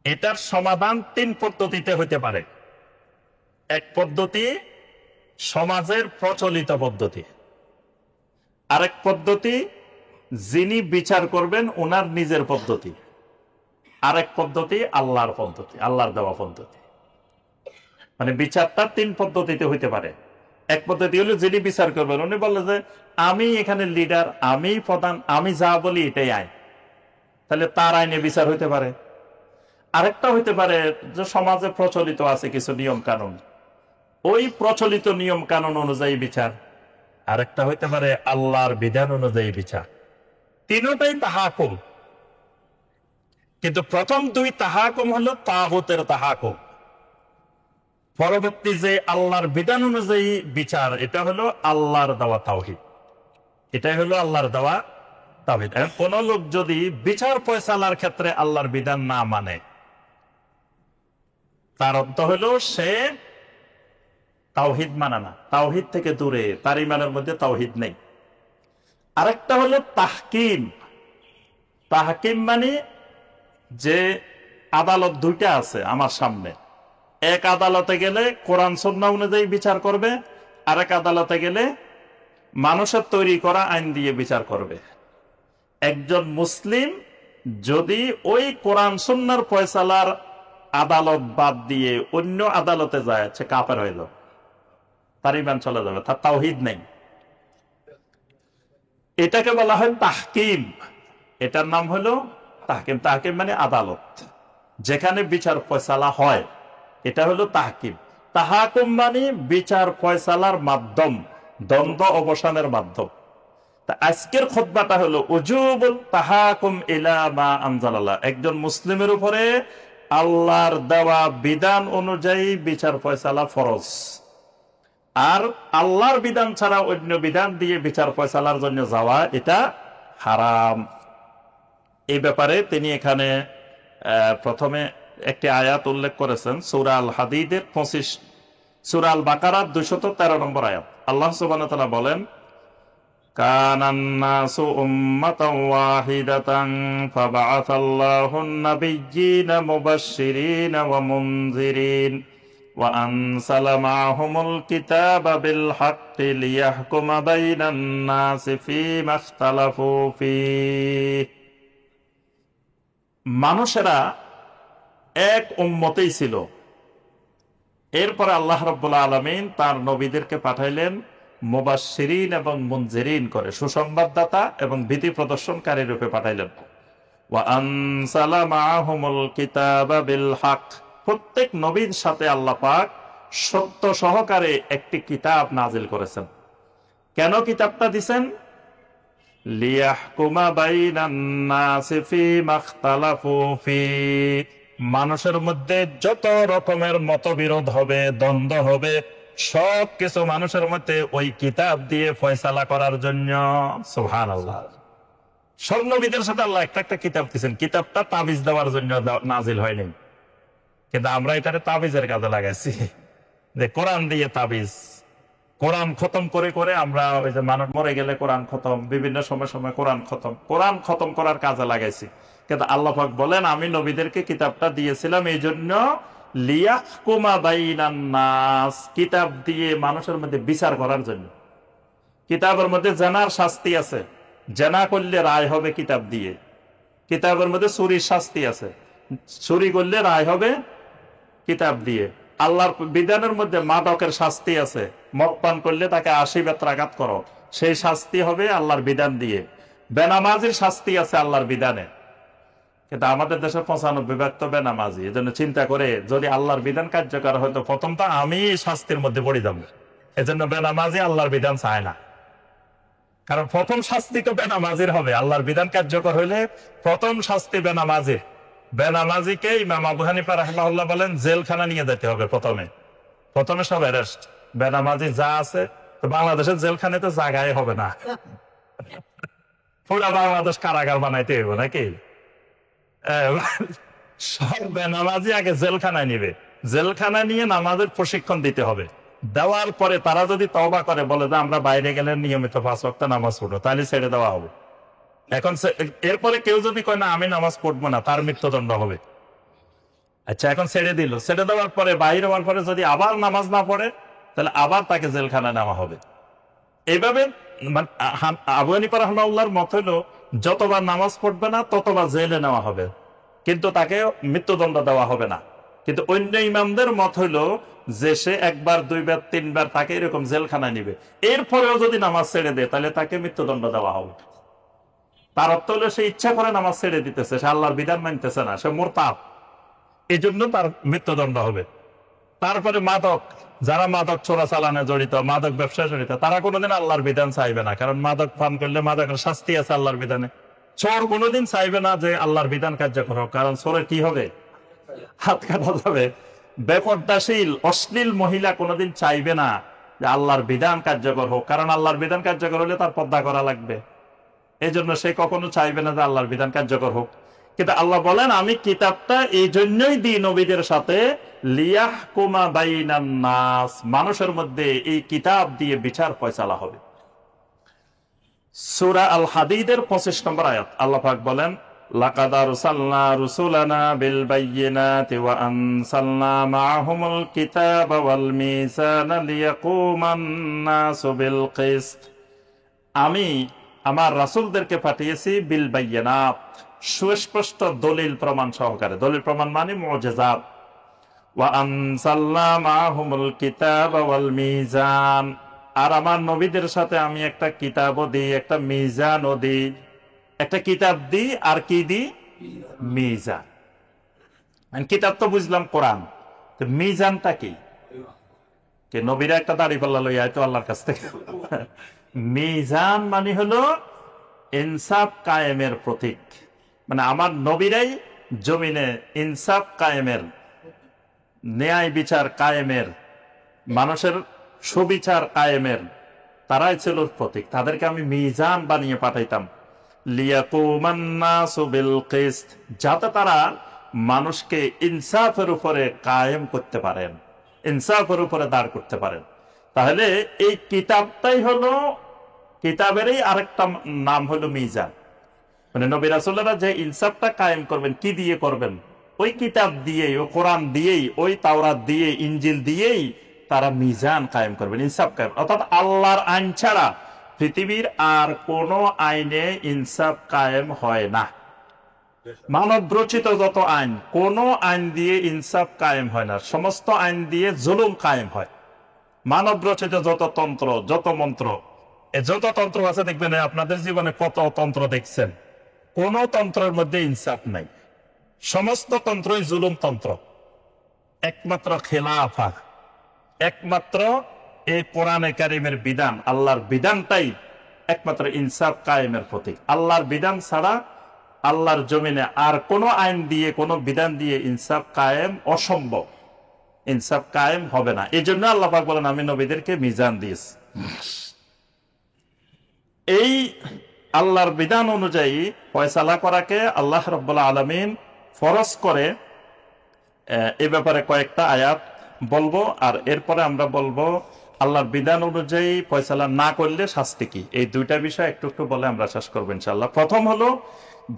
এটার সমাধান তিন পদ্ধতিতে হইতে পারে। এক পদ্ধতি সমাজের প্রচলিত পদ্ধতি, আরেক পদ্ধতি যিনি বিচার করবেন ওনার নিজের পদ্ধতি, আরেক পদ্ধতি আল্লাহর পদ্ধতি, আল্লাহর দেওয়া পদ্ধতি। মানে বিচারটা তিন পদ্ধতিতে হইতে পারে। এক পদ্ধতি হলো যিনি বিচার করবেন উনি বললেন যে আমি এখানে লিডার, আমি প্রধান, আমি যা বলি এটাই আইন, তাহলে তার আইনে বিচার হইতে পারে। আরেকটা হইতে পারে যে সমাজে প্রচলিত আছে কিছু নিয়ম কানুন, ওই প্রচলিত নিয়ম কানুন অনুযায়ী বিচার। আরেকটা হইতে পারে আল্লাহর বিধান অনুযায়ী বিচার। তিনটাই তাহাকুম। কিন্তু প্রথম দুই তাহাকুম হলো তাগুতের তাহাকুম। পরবর্তী যে আল্লাহর বিধান অনুযায়ী বিচার, এটা হলো আল্লাহর দেওয়া তাওহীদ। এটাই হলো আল্লাহর দেওয়া তাওহীদ। কোন লোক যদি বিচার ফয়সালার ক্ষেত্রে আল্লাহর বিধান না মানে, তার অর্থ হলো সে তাওহীদ মানে না, তাওহীদ থেকে দূরে, তার ঈমানের মধ্যে তাওহীদ নেই। আরেকটা হলো তাহকিম। তাহকিম মানে যে আদালত দুইটা আছে আমার সামনে, এক আদালতে গেলে কোরআন সুন্নাহ অনুযায়ী বিচার করবে, আরেক আদালতে গেলে মানুষের তৈরি করা আইন দিয়ে বিচার করবে। একজন মুসলিম যদি ওই কোরআন সুন্নাহর ফয়সালার আদালত বাদ দিয়ে অন্য আদালতে যায়, সে কাফের হইল, তার ঈমান চলে যাবে, তার তাওহীদ নেই। এটাকে বলা হয় তাহকিম। এটার নাম হলো তাহকিম। তাহকিম মানে আদালত, যেখানে বিচার ফয়সালা হয়, এটা হলো তাহকিম। তাহাকুম মানে বিচার ফয়সালার মাধ্যম, দ্বন্দ্ব অবসানের মাধ্যম। তা আজকের খুতবাটা হলো উজুবুত তাহাকুম ইলা মা আনজালাল্লাহ। একজন মুসলিমের উপরে আল্লাহর দেওয়া বিধান অনুযায়ী বিচার ফয়সালা ফরজ, আর আল্লাহর বিধান ছাড়া অন্য বিধান দিয়ে বিচার ফয়সালার জন্য যাওয়া এটা হারাম। এই ব্যাপারে তিনি এখানে প্রথমে একটি আয়াত উল্লেখ করেছেন সূরা আল হাদীদের 25, সূরা আল বাকারার 213 নম্বর আয়াত। আল্লাহ সুবহানাহু ওয়া তাআলা বলেন, কানান নাসু উম্মাতান ওয়াহিদাতান ফাবাআসাল্লাহুন নাবিয়্যিনা মুবাশশিরিনা ওয়া মুনযিরিন ওয়া আনসালা মা'হুমুল কিতাবা বিল হাক্কি লিয়াহকুমা বাইনান নাসি ফীমা ইখতালাফু ফীহি। মানুষেরা এক উম্মতেই ছিল। এরপরে আল্লাহ রাব্বুল আলামিন তার নবীদেরকে পাঠাইলেন মুবাশশিরিন এবং মুনজিরিন করে, সুসংবাদদাতা এবং ভীতি প্রদর্শনকারী রূপে পাঠাইলেন। ওয়া আনসালা মা'হুমুল কিতাবা বিল হক, প্রত্যেক নবীর সাথে আল্লাহ পাক সত্য সহকারে একটি কিতাব নাজিল করেছেন। কেন কিতাবটা দিবেন? লিয়াহকুমা বাইনান নাসি ফীমা ইখতালাফু ফীহি, মানুষের মধ্যে যত রকমের মতবিরোধ হবে, দ্বন্দ্ব হবে, সব কিছু মানুষের মধ্যে ওই কিতাব দিয়ে ফয়সালা করার জন্য। সুবহানাল্লাহ। সব নবীদের সাথে আল্লাহ একটা একটা কিতাব দিয়েছেন। কিতাবটা তাবিজ দেওয়ার জন্য নাজিল হয়নি, কিন্তু আমরা এটাকে তাবিজের কাজে লাগাইছি, যে কোরআন দিয়ে তাবিজ। কোরআন খতম করে করে আমরা ওই যে মানুষ মরে গেলে কোরআন খতম, বিভিন্ন সময় সময় কোরআন খতম করার কাজে লাগাইছি। কিন্তু আল্লাহ পাক বলেন, আমি নবীদেরকে কিতাবটা দিয়েছিলাম এই জন্য লিয়াহকুমা বাইনান নাস, কিতাব দিয়ে মানুষের মধ্যে বিচার করার জন্য। কিতাবের মধ্যে জানার শাস্তি আছে, জানা করলে রায় হবে কিতাব দিয়ে। কিতাবের মধ্যে চুরির শাস্তি আছে, চুরি করলে রায় হবে কিতাব দিয়ে। আল্লাহর বিধানের মধ্যে মাদকের শাস্তি আছে, মদ পান করলে তাকে 80 বেত্রাঘাত করো, সেই শাস্তি হবে আল্লাহর বিধান দিয়ে। বেনামাজির শাস্তি আছে আল্লাহর বিধানে, কিন্তু আমাদের দেশে 95% তো বেনামাজি। এজন্য চিন্তা করে যদি আল্লাহর বিধান কার্যকর হয়তো প্রথম তো আমি শাস্তির মধ্যে পড়ে যাবো। এজন্য বেনামাজি আল্লাহর বিধান চায় না, কারণ প্রথম শাস্তি তো বেনামাজির হবে। আল্লাহর বিধান কার্যকর হইলে প্রথম শাস্তি বেনামাজির। বেনামাজিকে ইমাম আবু হানিফা রাহিমাহুল্লাহ বলেন জেলখানা নিয়ে যেতে হবে প্রথমে সব অ্যারেস্ট। বেনামাজি যা আছে, তো বাংলাদেশের জেলখানাতে জায়গায় হবে না, পুরা বাংলাদেশ কারাগার বানাইতে হইব নাকি? সব বেনামাজি আগে জেলখানায় নিবে, জেলখানা নিয়ে নামাজের প্রশিক্ষণ দিতে হবে। দেওয়ার পরে তারা যদি তওবা করে, বলে যে আমরা বাইরে গেলে নিয়মিত 5 ওয়াক্ত নামাজ পড়বো, তাহলে ছেড়ে দেওয়া হবে। এখন এরপরে কেউ যদি কয় না আমি নামাজ পড়বো না, তার মৃত্যুদণ্ড হবে। আচ্ছা, এখন ছেড়ে দিল, ছেড়ে দেওয়ার পরে বাইরে হওয়ার পরে যদি আবার নামাজ না পড়ে, তাহলে আবার তাকে জেলখানায় নেওয়া হবে। এইভাবে আবু হানিফা রাহিমাহুল্লাহর মত হলো যতবার নামাজ পড়বে না ততবার জেলে নেওয়া হবে, কিন্তু তাকে মৃত্যুদণ্ড দেওয়া হবে না। কিন্তু অন্য ইমামদের মত হইলো যে সে 1 বার 2 বার 3 বার তাকে এরকম জেলখানায় নিবে, এরপরেও যদি নামাজ ছেড়ে দেয় তাহলে তাকে মৃত্যুদণ্ড দেওয়া হবে। তার অর্থ হলো সে ইচ্ছা করে নামাজ ছেড়ে দিতেছে, সে আল্লাহর বিধান মানতেছে না, সে মুরতাদ, এই জন্য তার মৃত্যুদণ্ড হবে। তারপরে মাদক, যারা মাদক চোরাচালানে জড়িত, মাদক ব্যবসায় জড়িত, তারা কোনোদিন আল্লাহর বিধান চাইবে না, কারণ মাদক পান করলে মাদকের শাস্তি আছে আল্লাহর বিধানে। চোর কোনোদিন চাইবে না যে আল্লাহর বিধান কার্যকর হোক, কারণ চোরের কি হবে? হাত কাটা যাবে। বেপর্দাশীল অশ্লীল মহিলা কোনোদিন চাইবে না যে আল্লাহর বিধান কার্যকর হোক, কারণ আল্লাহর বিধান কার্যকর হলে তার পর্দা করা লাগবে। এই জন্য সে কখনো চাইবে না যে আল্লাহর বিধান কার্যকর হোক। কিন্তু আল্লাহ বলেন আমি কিতাবটা এই জন্যই দিই নবীদের সাথে, লিয়াহকুমা বাইনান নাস, মানুষের মধ্যে এই কিতাব দিয়ে বিচার ফয়সালা হবে। সূরা আল হাদীদের 25 নম্বর আয়াত আল্লাহ পাক বলেন, লাকাদ আরসালনা রুসুলানা বিল বায়্যিনাতি ওয়া আনসালনা মা'হুমুল কিতাবা ওয়াল মিজানা লিয়াকুমান নাসু বিল কিসত, আমি আমার রাসূলদেরকে পাঠিয়েছি বিল বায়্যিনাত, সুস্পষ্ট দলিল প্রমাণ সহকারে। দলিল প্রমাণ মানে মুজিজাত। ওয়া আনসালনা মা'হুমুল কিতাবা ওয়াল মিজান, আর আমার নবীদের সাথে আমি একটা কিতাবও দিই, একটা মিজানও দিই। একটা কিতাব দিই আর কি দিই? মিজান। কিতাব তো বুঝলাম কোরআন, তো মিজানটা কি? নবীরা একটা দাড়িপাল্লা লইয়া তো আল্লাহর কাছ থেকে। মিজান মানে হলো ইনসাফ কায়েমের প্রতীক, মানে আমার নবীরাই জমিনে ইনসাফ কায়েমের, ন্যায় বিচার কায়েমের, মানুষের সুবিচার কায়েমের, তারাই ছিল প্রতীক। তাদেরকে আমি মিজান বানিয়ে পাঠাইতাম, লিয়াকুমান নাসু বিল কিসত, যাতে তারা মানুষকে ইনসাফের উপরে কায়েম করতে পারেন, ইনসাফের উপরে দাঁড় করতে পারেন। তাহলে এই কিতাবটাই হলো, কিতাবেরই আরেকটা নাম হলো মিজান। মানে নবী রাসূলরা যে ইনসাফটা কায়েম করবেন, কি দিয়ে করবেন? ওই কিতাব দিয়েই, ও কোরআন দিয়েই, ওই তাওরাত দিয়ে, ইনজিল দিয়েই তারা মিজান কায়েম করবেন, ইনসাফ কায়েম। অর্থাৎ আল্লাহর আইন ছাড়া পৃথিবীর আর কোন আইনে ইনসাফ কায়েম হয় না। মানব রচিত যত আইন, কোন আইন দিয়ে ইনসাফ কায়েম হয় না, সমস্ত আইন দিয়ে জুলুম কায়েম হয়। মানব রচিত যত তন্ত্র, যত মন্ত্র, যত তন্ত্র আছে দেখবেন, আপনাদের জীবনে কত তন্ত্র দেখছেন, কোন তন্ত্রের মধ্যে ইনসাফ নাই, সমস্ত তন্ত্রই জুলুম তন্ত্র। একমাত্র খেলাফা, একমাত্র এই কোরআনে কারিমের বিধান, আল্লাহর বিধানটাই একমাত্র ইনসাফ কায়েমের প্রতীক। আল্লাহর বিধান ছাড়া আল্লাহর জমিনে আর কোন আইন দিয়ে, কোন বিধান দিয়ে ইনসাফ কায়েম অসম্ভব, ইনসাফ কায়েম হবে না। এই জন্য আল্লাহ পাক বলেন, আমি নবীদেরকে মিজান দিয়েছি। এই আল্লাহর বিধান অনুযায়ী ফয়সালা করাকে আল্লাহ রাব্বুল আলামিন ফরজ করে। এ ব্যাপারে কয়েকটা আয়াত বলবো, আর এরপরে আমরা বলবো আল্লাহর বিধান অনুযায়ী ফয়সালা না করলে শাস্তি কি। এই দুইটা বিষয় একটু একটু বলে আমরা শেষ করবো ইনশাআল্লাহ। প্রথম হলো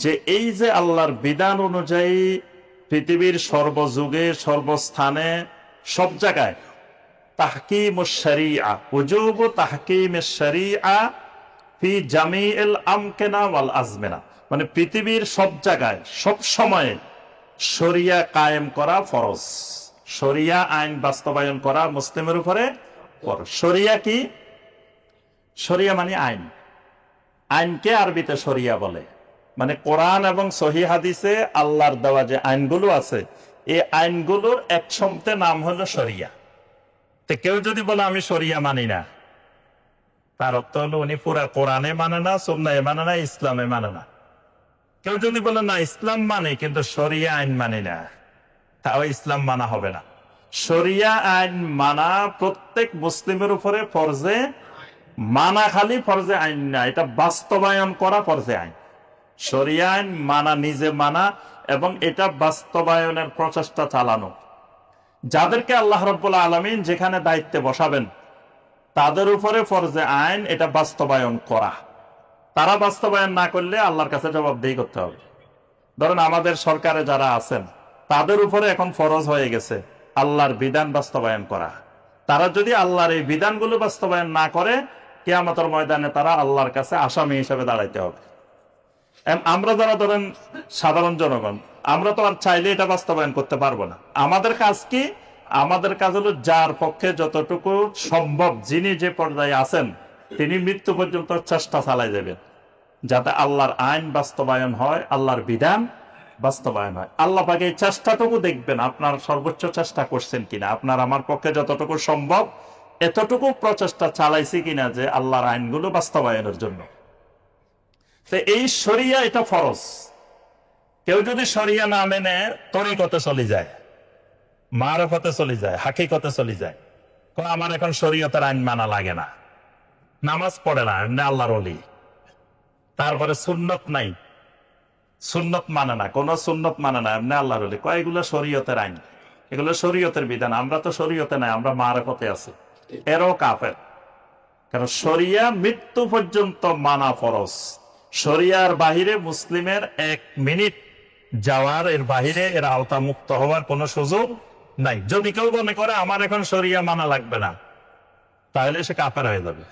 যে এই যে আল্লাহর বিধান অনুযায়ী পৃথিবীর সর্বযুগে, সর্বস্থানে, সব জায়গায় তাহকিমুশ শরিয়া, উজুবু তাহকিমিশ শরিয়া ফি জামিইল আমকিনা ওয়াল আজমিনা, মানে পৃথিবীর সব জায়গায়, সব সময়ে শরিয়া কায়েম করা ফরজ। শরিয়া আইন বাস্তবায়ন করা মুসলিমের উপরে ফরজ। শরিয়া কি? শরিয়া মানে আইন। আইনকে আরবিতে শরিয়া বলে। মানে কোরআন এবং সহিহ হাদিসে আল্লাহর দেওয়া যে আইনগুলো আছে, এই আইনগুলোর এক শব্দে নাম হলো শরিয়া। তো কেউ যদি বলে আমি শরিয়া মানি না, তার অর্থ হলো উনি পুরা কোরআনে মানে না, সুন্নাহে মানে না, ইসলামে মানে না। কেউ যদি বলে না ইসলাম মানে কিন্তু শরিয়া আইন মানে না, তাও ইসলাম মানা হবে না। শরিয়া আইন মানা প্রত্যেক মুসলিমের উপরে ফরজে। মানা খালি ফরজে আইন না, এটা বাস্তবায়ন করা ফরজে আইন। শরিয়া আইন মানা, নিজে মানা এবং এটা বাস্তবায়নের প্রচেষ্টা চালানো। যাদেরকে আল্লাহ রাব্বুল আলামিন যেখানে দায়িত্বে বসাবেন, তাদের উপরে ফরজে আইন এটা বাস্তবায়ন করা। তারা বাস্তবায়ন না করলে আল্লাহর কাছে জবাবদিহি করতে হবে। ধরেন আমাদের সরকারে যারা আছেন, তাদের উপরে এখন ফরজ হয়ে গেছে আল্লাহর বিধান বাস্তবায়ন করা। তারা যদি আল্লাহর এই বিধানগুলো বাস্তবায়ন না করে, কিয়ামতের ময়দানে তারা আল্লাহর কাছে আসামি হিসেবে দাঁড়াইতে হবে। আমরা যারা ধরেন সাধারণ জনগণ, আমরা তো আর চাইলে এটা বাস্তবায়ন করতে পারবো না। আমাদের কাজ কি? আমাদের কাজ হলো যার পক্ষে যতটুকু সম্ভব, যিনি যে পর্যায়ে আছেন, তিনি মৃত্যু পর্যন্ত চেষ্টা চালাই যাবেন যাতে আল্লাহর আইন বাস্তবায়ন হয়, আল্লাহর বিধান বাস্তবায়ন হয়। আল্লাহ পাক এই চেষ্টাটুকু দেখবেন, আপনার সর্বোচ্চ চেষ্টা করছেন কিনা, আপনার আমার পক্ষে যতটুকু সম্ভব এতটুকু প্রচেষ্টা চালাইছি কিনা যে আল্লাহর আইনগুলো বাস্তবায়নের জন্য। তো এই শরিয়া এটা ফরজ। কেউ যদি শরিয়া না মেনে তরিকতে চলে যায়, মারফতে চলে যায়, হাকিকতে চলে যায়, আমার এখন শরীয়তের আইন মানা লাগে না, নামাজ পড়ে না, এমনি আল্লাহর ওলি, তারপরে সুন্নত নাই, সুন্নত মানে না, কোন সুন্নত মানে না, এমনি আল্লাহর ওলি, এগুলো শরীয়তের আইন, এগুলো শরীয়তের বিধান, আমরা তো শরীয়তে নাই, আমরা মারফতে আছি, এরও কাফের। কারণ শরিয়া মৃত্যু পর্যন্ত মানা ফরজ। শরিয়ার বাহিরে মুসলিমের 1 মিনিট যাওয়ার, এর বাহিরে এর আওতা মুক্ত হওয়ার কোন সুযোগ নাই। যদি কেউ মনে করে আমার এখন শরিয়া মানা লাগবে না, তাহলে সে কাফের হয়ে যাবে।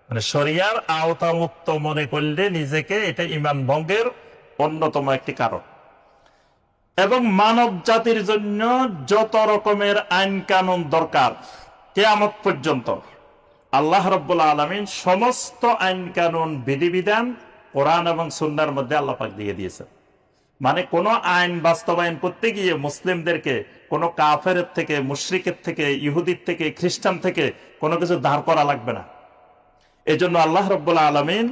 মানে শরিয়ার আওতা মুক্ত মনে করলে নিজেকে, এটা ঈমান ভঙ্গের অন্যতম একটি কারণ। এবং মানব জাতির জন্য যত রকমের আইন কানুন দরকার কিয়ামত পর্যন্ত, আল্লাহ রাব্বুল আলামিন সমস্ত আইন কানুন বিধিবিধান কোরআন এবং সুন্নাহর মধ্যে আল্লাহ পাক দিয়ে দিয়েছেন। মানে কোন আইন বাস্তবায়ন করতে গিয়ে মুসলিমদেরকে কোন কাফের থেকে, মুশরিকের থেকে, ইহুদির থেকে, খ্রিস্টান থেকে কোনো কিছু দাঁড় করা লাগবে না। এই জন্য আল্লাহ রাব্বুল আলামিন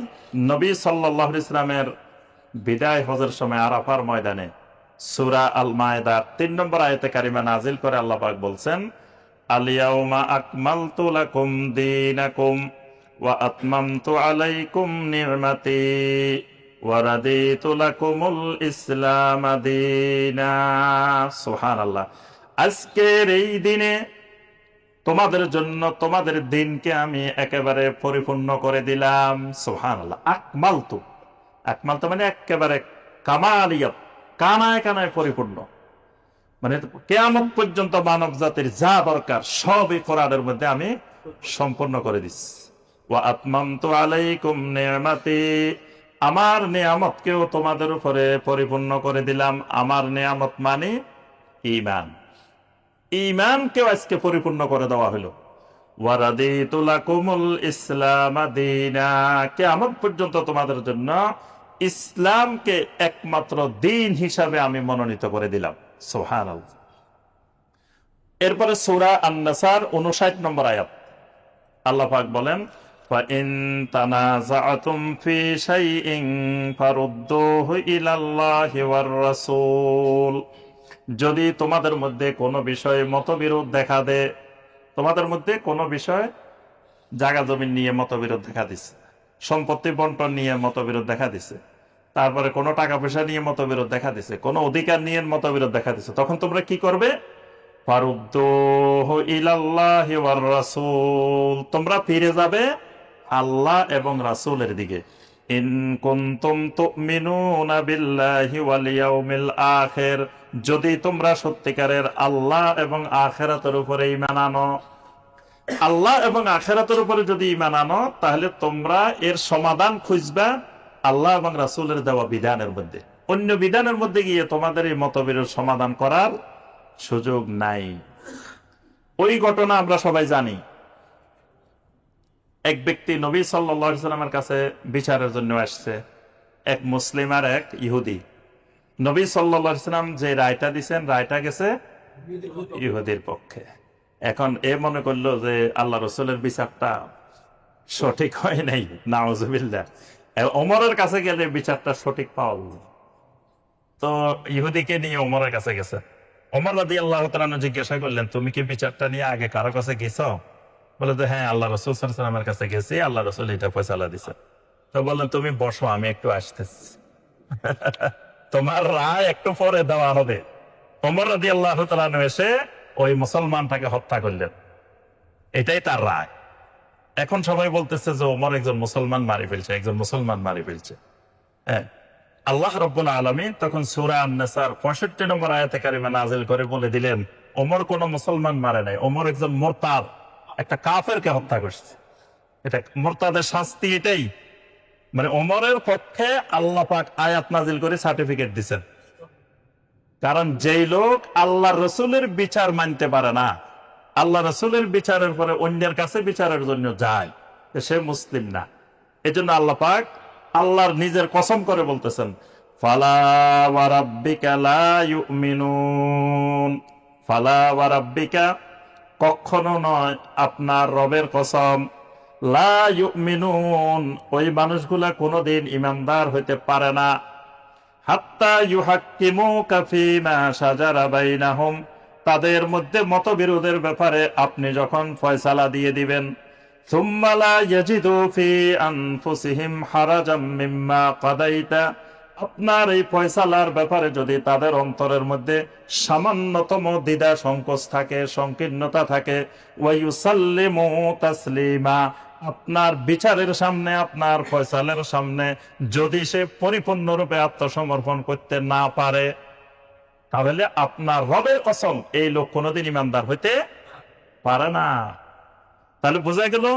নবী সাল্লাল্লাহু আলাইহি ওয়াসাল্লামের বিদায় হজের সময় আরাফার ময়দানে সূরা আল মায়েদার 3 নম্বর আয়াতে কারিমা নাজিল করে আল্লাহ পাক বলছেন, আল-ইয়াউমা আকমালতু লাকুম দীনাকুম ওয়া আতমামতু আলাইকুম নি'মাতি ওয়ারাদিতু লাকুমুল ইসলাম দীনা। সুবহানাল্লাহ। আজকের এই দিনে তোমাদের জন্য তোমাদের দিনকে আমি একেবারে পরিপূর্ণ করে দিলাম। সুবহানাল্লাহ। আকমালতু, আকমালতু মানে একেবারে কামালিয়াত, কানায় কানায় পরিপূর্ণ, মানে কিয়ামত পর্যন্ত মানব জাতির যা দরকার সবই কোরআনের মধ্যে আমি সম্পূর্ণ করে দিচ্ছি। ওয়া আতমামতু আলাইকুম নি'মাতি, আমার নিয়ামতকেও তোমাদের উপরে পরিপূর্ণ করে দিলাম। আমার নিয়ামত মানে ঈমান, ঈমানকেও আজকে পরিপূর্ণ করে দেওয়া হলো। ওয়া রাদিতু লাকুমুল ইসলাম দীনা, কিয়ামত পর্যন্ত তোমাদের জন্য ইসলামকে একমাত্র দিন হিসাবে আমি মনোনীত করে দিলাম। সুবহানাল্লাহ। এরপরে সূরা আন-নাসার 59 নম্বর আয়াত, আল্লাহ পাক বলেন, ফাইন তানাযাআতুম ফি শাইইন ফারুদ্দুহু ইলাল্লাহি ওয়ার রাসূল, যদি তোমাদের মধ্যে কোনো বিষয়ে মতবিরোধ দেখা দেয়, তোমাদের মধ্যে কোনো বিষয়, জায়গা জমি নিয়ে মতবিরোধ দেখা দিচ্ছে, সম্পত্তি বন্টন নিয়ে মতবিরোধ দেখা দিচ্ছে, তারপরে কোনো টাকা পয়সা নিয়ে মতবিরোধ দেখা দিচ্ছে, কোনো অধিকার নিয়ে মতবিরোধ দেখা দিচ্ছে, তখন তোমরা কি করবে? ফারুদ্দুহু ইলাল্লাহি ওয়ার রাসূল, তোমরা ফিরে যাবে আল্লাহ এবং রাসূলের দিকে। ইন কুনতুম তুমিনুনা বিল্লাহি ওয়াল ইয়াউমিল আখির, যদি তোমরা সত্যিকারের আল্লাহ এবং আখিরাতের উপরে ঈমান আনো, আল্লাহ এবং আখিরাতের উপরে যদি ঈমান আনো, তাহলে তোমরা এর সমাধান খুঁজবা আল্লাহ এবং রাসূলের দেওয়া বিধানের মধ্যে। অন্য বিধানের মধ্যে গিয়ে তোমাদের এই মতবিরোধ সমাধান করার সুযোগ নাই। ওই ঘটনা আমরা সবাই জানি। এক ব্যক্তি নবী সাল্লাল্লাহু আলাইহি সাল্লামের কাছে বিচারের জন্য আসছে, এক মুসলিম আর এক ইহুদি। নবী সাল্লাল্লাহু আলাইহি সাল্লাম যে রায়টা দিবেন, রায়টা গেছে ইহুদির পক্ষে। এখন এ মনে করলো যে আল্লাহ রাসূলের বিচারটা সঠিক হয় নাই, নাউজুবিল্লাহ। ওমরের কাছে গেলে বিচারটা সঠিক পাওয়া যায়। তো ইহুদিকে নিয়ে ওমরের কাছে গেছে। ওমর রাদিয়াল্লাহু তাআলা আনহু জিজ্ঞাসা করলেন, তুমি কি বিচারটা নিয়ে আগে কারো কাছে গেছো? বলে যে হ্যাঁ, আল্লাহ রাসূল সাল্লাল্লাহু আলাইহি ওয়াসাল্লামের কাছে গেছি, আল্লাহ রাসূল এটা ফয়সালা দিছে। তো বললেন, তুমি বসো, আমি একটু আসতেছি, তোমার রায় একটু পরে দেওয়া হবে। ওমর রাদিয়াল্লাহু তাআলা আনহু এসে ওই মুসলমানটাকে হত্যা করলেন, এটাই তার রায়। এখন সবাই বলতেছে যে ওমর একজন মুসলমান মারি ফেলছে, একজন মুসলমান মারি ফেলছে। হ্যাঁ, আল্লাহ রাব্বুল আলামিন তখন সূরা আন-নাসার 65 নম্বর আয়াতে কারিমা নাযিল করে বলে দিলেন, ওমর কোন মুসলমান মারে নাই, ওমর একজন মুরতাদ, একটা কাফেরকে হত্যা করছে। এটা মুরতাদের শাস্তি এটাই। মানে ওমরের পক্ষে আল্লাহ পাক আয়াত নাযিল করে সার্টিফিকেট দিবেন। কারণ যেই লোক আল্লাহ রাসূলের বিচার মানতে পারে না, আল্লাহ রাসূলের বিচারের পরে অন্যের কাছে বিচারের জন্য যায়, সে মুসলিম না। এজন্য আল্লাহ পাক আল্লাহর নিজের কসম করে বলতেছেন, ফালা ওয়া রাব্বিকা লা ইউমিনুন, ফালা ওয়া রাব্বিকা, কখনো নয়, আপনার রবের কসম, লা ইউমিনুন, ওই মানুষগুলা কোনোদিন ঈমানদার হইতে পারে না, হাত্তা ইউহাক্কিমুকা ফীমা শাজারা বাইনাহুম, তাদের মধ্যে মতবিরোধের ব্যাপারে আপনি যখন ফয়সালা দিয়ে দিবেন, সুম্মা লা ইয়াজিদু ফি আনফুসিহিম হারাজাম মিম্মা কাদাইতা, আপনার এই ফয়সালার ব্যাপারে যদি তাদের অন্তরের মধ্যে সামান্যতম দ্বিধা সংকোচ থাকে, সংকীর্ণতা থাকে, ওয়া ইউসাল্লিমু তাসলিমা, আপনার বিচারের সামনে, আপনার ফয়সালার সামনে যদি সে পরিপূর্ণরূপে আত্মসমর্পণ করতে না পারে, তাহলে আপনার রবের কসম, এই লোক কোনোদিন ইমানদার হইতে পারে না। তাহলে বোঝা গেল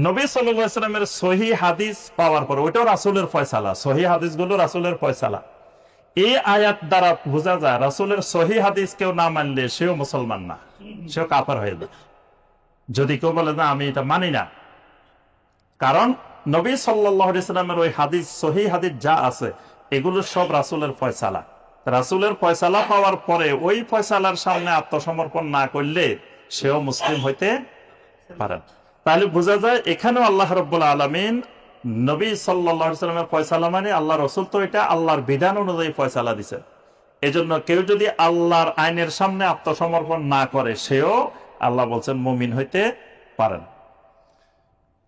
নবী সাল্লাল্লাহু আলাইহি ওয়াসাল্লামের সহিহ হাদিস পাওয়ার পর, ওইটাও রাসূলের ফয়সালা, সহিহ হাদিসগুলো রাসূলের ফয়সালা। এই আয়াত দ্বারা বোঝা যায় রাসূলের সহিহ হাদিস কেউ না মানলে সেও মুসলমান না, সেও কাফের হয়ে যাবে। যদি কেউ বলে না আমি এটা মানি না, কারণ নবী সাল্লাল্লাহু আলাইহি ওয়াসাল্লামের ওই হাদিস, সহিহ হাদিস যা আছে, এগুলো সব রাসূলের ফয়সালা। রাসূলের ফয়সালা পাওয়ার পরে ওই ফয়সালার সামনে আত্মসমর্পণ না করলে সেও মুসলিম হইতে পারে। তাহলে বোঝা যায় এখানেও আল্লাহ রাব্বুল আলামিন নবী সাল্লাল্লাহু আলাইহি ওয়াসাল্লামের ফয়সালা মানে আল্লাহ রাসূল তো এটা আল্লাহর বিধান অনুযায়ী ফয়সালা দিয়েছেন। এজন্য কেউ যদি আল্লাহর আইনের সামনে আত্মসমর্পণ না করে, সেও আল্লাহ বলছেন মুমিন হইতে পারেন।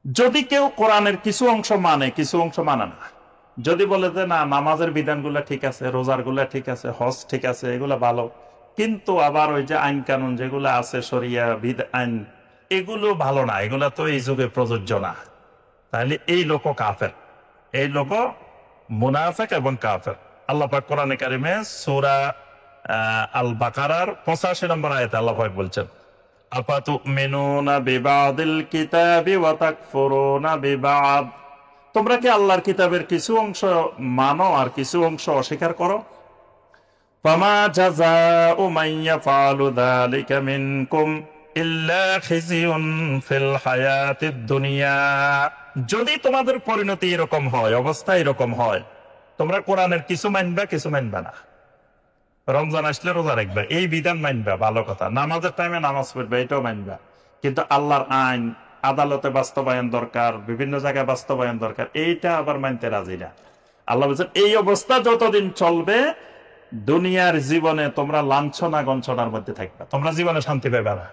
যদি কেউ কোরআনের কিছু অংশ মানে, কিছু অংশ মানে না, যদি বলে যে না, নামাজের বিধানগুলা ঠিক আছে, রোজার গুলা ঠিক আছে, হজ ঠিক আছে, এগুলা ভালো, কিন্তু আবার ওই যে আইন কানুন যেগুলো আছে, শরিয়া বিধ আইন, এগুলো ভালো না, এগুলা তো এই যুগে প্রযোজ্য না, তাহলে এই লোকও কাফের, এই লোকও মুনাফিক এবং কাফের। আল্লাহ পাক কোরআনে কারিমে সূরা আল বাকারার 85 নম্বর আয়াতে আল্লাহ পাক বলছেন, আফাতুমিনুনা বিবাদিল কিতাবি ওয়া তাকফুরুনা বিবাদ, তোমরা কি আল্লাহর কিতাবের কিছু অংশ মানো আর কিছু অংশ অস্বীকার করো? ফামা জাযাউ মান ইয়াফআলু যালিকা মিনকুম ইল্লা খিজিউন ফিল হায়াতিদ দুনিয়া, যদি তোমাদের পরিণতি এরকম হয়, অবস্থা এরকম হয়, তোমরা কোরআনের কিছু মানবা, কিছু মানবা না, রমজান আসলে রোজা রাখবা, এই বিধান মানবা, ভালো কথা, নামাজের টাইমে নামাজ পড়বা, এটাও মানবা, কিন্তু আল্লাহর আইন আদালতে বাস্তবায়ন দরকার, বিভিন্ন জায়গায় বাস্তবায়ন দরকার, এইটা আবার মানতে রাজি না। আল্লাহ বলছেন এই অবস্থা যতদিন চলবে, দুনিয়ার জীবনে তোমরা লাঞ্ছনা গঞ্ছনার মধ্যে থাকবে, তোমরা জীবনে শান্তি পাবে না।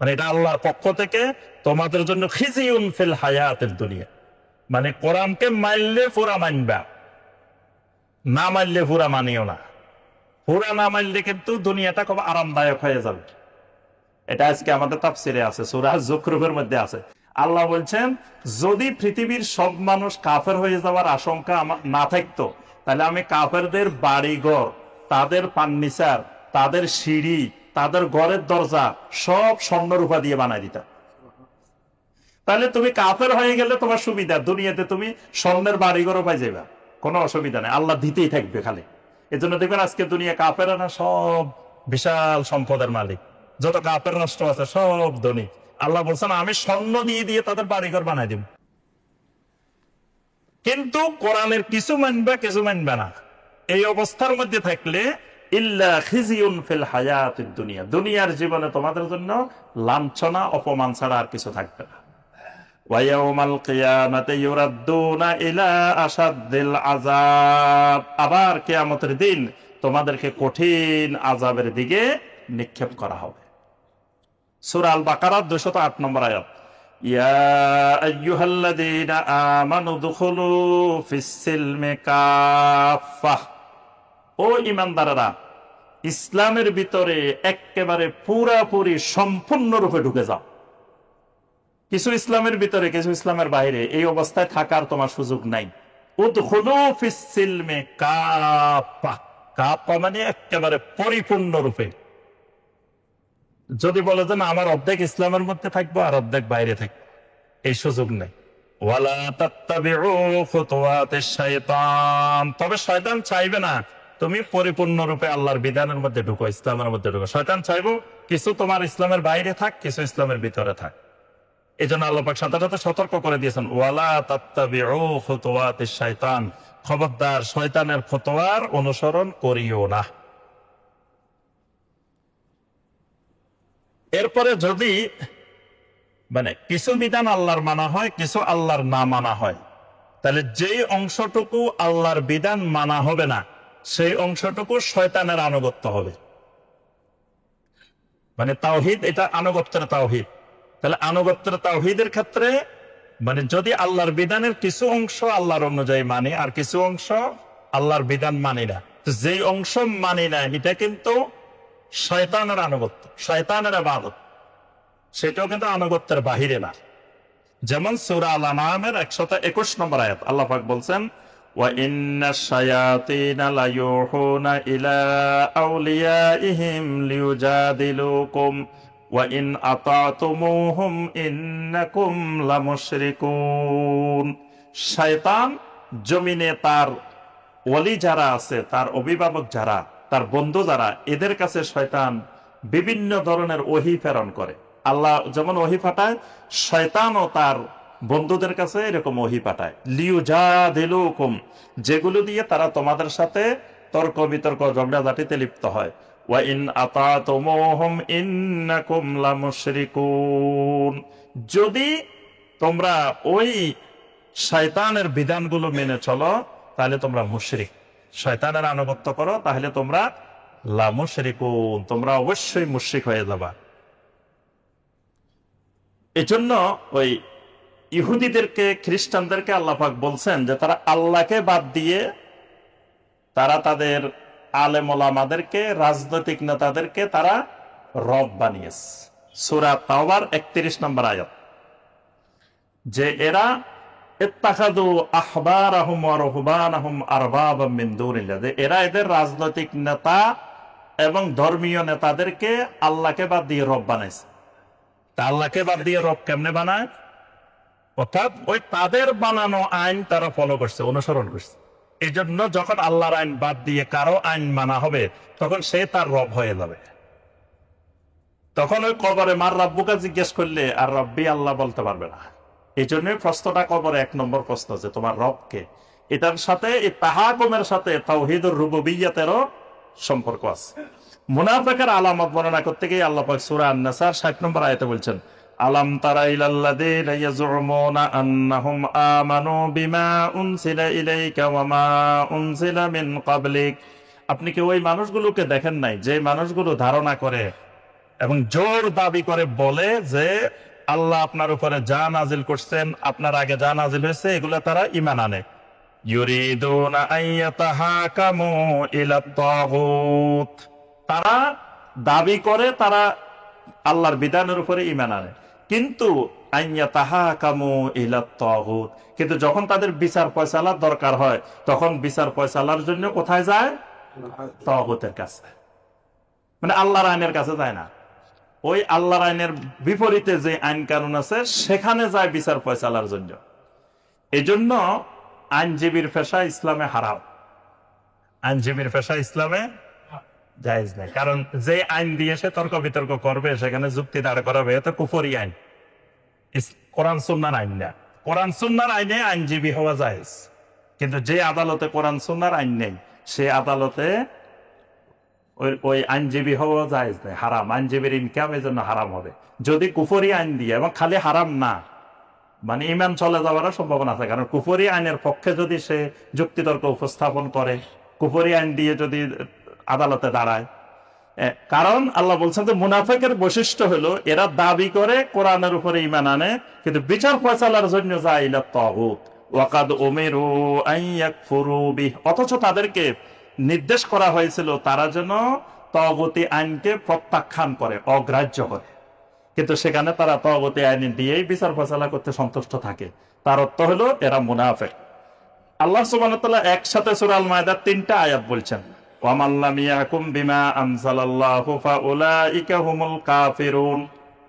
মানে এটা আল্লাহর পক্ষ থেকে তোমাদের জন্য খিজিউন ফিল হায়াতিদ দুনিয়া, মানে কোরআনকে মানলে পুরা মানবা, না মানলে পুরা মানিও না, পুরা না মানলে কিন্তু দুনিয়াটা খুব আরামদায়ক হয়ে যাবে। এটা আজকে আমাদের তাফসিরে আছে, সূরা যুখরুফের মধ্যে আছে। আল্লাহ বলছেন যদি পৃথিবীর সব মানুষ কাফের হয়ে যাওয়ার আশঙ্কা আমার না থাকতো, তাহলে আমি কাফেরদের বাড়িঘর, তাদের ফার্নিচার, তাদের সিঁড়ি, তাদের ঘরের দরজা সব স্বর্ণরূপা দিয়ে বানাই দিতাম। তাহলে তুমি কাফের হয়ে গেলে তোমার সুবিধা, দুনিয়াতে তুমি স্বর্ণের বাড়িঘরও পাই যাবে, কোনো অসুবিধা নেই, আল্লাহ দিতেই থাকবে খালি। এজন্য দেখবেন আজকে দুনিয়া কাফেরা সব বিশাল সম্পদের মালিক, যত কাফের রাষ্ট্র আছে সব ধনী। আল্লাহ বলছেন আমি স্বর্ণ দিয়ে দিয়ে তাদের বাড়িঘর বানাই দিব। কিন্তু কোরআনের কিছু মানবে, কিছু মানবে না, এই অবস্থার মধ্যে থাকলে ইল্লা খিজিউন ফিল হায়াতিদ দুনিয়া, দুনিয়ার জীবনে তোমাদের জন্য লাঞ্ছনা অপমান ছাড়া আর কিছু থাকবে না। ওয়া ইয়াউমাল কিয়ামাতি ইউরাদ্দুনা ইলা আশাদ্দিল আযাব, আবার কিয়ামতের দিন তোমাদেরকে কঠিন আযাবের দিকে নিক্ষেপ করা হবে। সূরা আল বাকারা 208 নম্বর আয়াত, ইয়া আইয়ুহাল্লাযীনা আমানু দুখুলু ফিস সিলমি কাফাহ, ও ঈমানদাররা ইসলামের ভিতরে একেবারে পুরাপুরি সম্পূর্ণরূপে ঢুকে যাও। কিছু ইসলামের ভিতরে, কিছু ইসলামের বাইরে, এই অবস্থায় থাকার তোমার সুযোগ নাই। উদখুলু ফিস সিলমি কাফাহ, কাফা মানে একেবারে পরিপূর্ণরূপে। যদি বলে যে না আমার অর্ধেক ইসলামের মধ্যে থাকবো আর অর্ধেক বাইরে থাকবো, এই সুযোগ নেই। ওয়ালা তাত্তাবিউ খুতুওয়াতিশ শাইতান, তবে শয়তান চাইবে না তুমি পরিপূর্ণরূপে আল্লাহর বিধানের মধ্যে ঢুকো, ইসলামের মধ্যে ঢুকো। শয়তান চাইবো কিছু তোমার ইসলামের বাইরে থাক, কিছু ইসলামের ভিতরে থাক। এই জন্য আল্লাহ পাক সাথে সাথে সতর্ক করে দিয়েছেন, ওয়ালা তাত্তাবিউ খুতুওয়াতিশ শাইতান, খবরদার শয়তানের খুতুয়ার অনুসরণ করিও না। এরপরে যদি মানে কিছু বিধান আল্লাহর মানা হয়, কিছু আল্লাহর না মানা হয়, তাহলে যেই অংশটুকু আল্লাহর বিধান মানা হবে না, সেই অংশটুকু শয়তানের আনুগত্য হবে। মানে তাওহীদ, এটা আনুগত্যের তাওহীদ। তাহলে আনুগত্যের তাওহীদের ক্ষেত্রে মানে যদি আল্লাহর বিধানের কিছু অংশ আল্লাহর অনুযায়ী মানি আর কিছু অংশ আল্লাহর বিধান মানি না, যেই অংশ মানি না এটা কিন্তু শয়তানের আনুগত্য, শয়তানের ইবাদত, সেটাও কিন্তু আনুগত্যের বাহিরে না। যেমন সূরা আল আনআমের 121 নম্বর আয়াত আল্লাহ পাক বলছেন, ওয়া ইন্নাশ শায়াতিনা লায়ুহুনা ইলা আউলিয়াইহিম লিউজাদিলুকুম ওয়া ইন আতাতুমুহুম ইন্নাকুম লামুশরিকুন, শয়তান জমিনে তার ওলি যারা আছে, তার অভিভাবক যারা, তার বন্ধু যারা, এদের কাছে শয়তান বিভিন্ন ধরনের ওহী প্রেরণ করে। আল্লাহ যেমন ওহী পাঠায়, শয়তানও তার বন্ধুদের কাছে এরকম ওহী পাঠায়, লিউজাদিলুকুম, যেগুলো দিয়ে তারা তোমাদের সাথে তর্ক বিতর্ক ঝগড়াঝাটিতে লিপ্ত হয়। ওয়া ইন আতাতুমুহুম ইন্নাকুম লামুশরিকুন, যদি তোমরা ওই শয়তানের বিধানগুলো মেনে চলো তাহলে তোমরা মুশরিক, শয়তানের আনুগত্য করো তাহলে তোমরা লামুশরিকুন, তোমরা অবশ্যই মুশরিক হয়ে যাবা। এজন্য ওই ইহুদিদেরকে, খ্রিস্টানদেরকে আল্লাহ পাক বলছেন যে তারা আল্লাহকে বাদ দিয়ে তারা তাদের আলেম ওলামাদেরকে, রাজনৈতিক নেতাদেরকে তারা রব বানিয়েছে। সূরা তাওবার 31 নম্বর আয়াত, যে এরা ইত্তাখাযু আহবারাহুম ওয়া রুহবানাহুম আরবাবাম মিন দুনিল্লাহ, যে এরা এদের রাজনৈতিক নেতা এবং ধর্মীয় নেতাদেরকে আল্লাহকে বাদ দিয়ে রব বানাইছে। তা আল্লাহকে বাদ দিয়ে রব কেমনে বানায়? অর্থাৎ ওই তাদের বানানো আইন তারা ফলো করছে, অনুসরণ করছে। এই জন্য যখন আল্লাহর আইন বাদ দিয়ে কারো আইন মানা হবে, তখন সে তার রব হয়ে যাবে। তখন ওই কবরে মার রাব্বুকা জিজ্ঞেস করলে আর রব্বি আল্লাহ বলতে পারবে না। এই জন্যই প্রশ্নটা কবরে 1 নম্বর প্রশ্ন, যে তোমার রবকে। এটার সাথে, এই তাহাকুমের সাথে তাওহীদুর রুবুবিয়্যাতেরও সম্পর্ক আছে। মুনাফিকের আলামত বর্ণনা করতে গিয়ে আল্লাহ পাক সূরা আন-নাসার 60 নম্বর আয়াতে বলছেন, আলাম তারা ইলাল্লাযীনা ইয়াজউমুনা আন্নাহুম আমানু বিমা উনজিলা ইলাইকা ওয়া মা উনজিলা মিন ক্বাবলিক। আপনি কি ওই মানুষগুলোকে দেখেন নাই, যে মানুষগুলো ধারণা করে এবং জোর দাবি করে বলে যে আল্লাহ আপনার উপরে যা নাজিল করছেন, আপনার আগে যা নাজিল হয়েছে, এগুলো তারা ঈমান আনে। ইউরিদুনা আইয়াতাহাকামু ইলা তাগুত, তারা দাবি করে তারা আল্লাহর বিধানের উপরে ঈমান আনে, কিন্তু আইয়াতাহাকামু ইলা তাগুত, কিন্তু যখন তাদের বিচার ফয়সালার দরকার হয়, তখন বিচার ফয়সালার জন্য কোথায় যায়? তাগুতের কাছে, মানে আল্লাহর আইনের কাছে যায় না। ওই আল্লাহর আইনের বিপরীতে যে আইন কানুন আছে, সেখানে যায় বিচার ফয়সালার জন্য। এই জন্য আইনজীবীর পেশা ইসলামে হারাম, আইনজীবীর পেশা ইসলামে জায়েজ নাই। কারণ যে আইন দিয়ে সে তর্ক বিতর্ক করবে, সেখানে যুক্তি দাঁড় করাবে, এটা কুফরি আইন, কোরআন সুন্নাহর আইন না। কোরআন সুন্নাহর আইনে আইনজীবী হওয়া জায়েজ, কিন্তু যে আদালতে কোরআন সুন্নাহর আইন নেই, সে আদালতে ওই আইনজীবী হওয়া জায়েজ নেই, হারাম। আইনজীবীর ইনকাম এই জন্য হারাম হবে। যদি কুফরি আইন দিয়ে, এবং খালি হারাম না, মানে ইমান চলে যাওয়ার সম্ভাবনা আছে। কারণ কুফরি আইনের পক্ষে যদি সে যুক্তিতর্ক উপস্থাপন করে, কুফরি আইন দিয়ে যদি আদালতে দাঁড়ায়, কারণ আল্লাহ বলছেন যে মুনাফিকের বৈশিষ্ট্য হলো এরা দাবি করে কোরআনের উপরে ঈমান আনে, কিন্তু বিচার ফয়সালার জন্য যায় ইলা তাগুত ওয়াকাদ উমিরু আন ইয়াকফুরু বিহি, অথচ তাদেরকে নির্দেশ করা হয়েছিল তারা যেন তাগুতি আইনকে প্রত্যাখ্যান করে, অগ্রাহ্য করে, কিন্তু সেখানে তারা তাগুতি আইন দিয়েই বিচার ফয়সালা করতে সন্তুষ্ট থাকে। তার অর্থ হলো এরা মুনাফিক। আল্লাহ সুবহানাহু ওয়া তাআলা একসাথে সূরা আল মায়েদার 3টা আয়াত বলছেন, ওয়ামান লাম ইয়াহকুম বিমা আনজালাল্লাহু ফাউলাইকা হুমুল কাফিরুন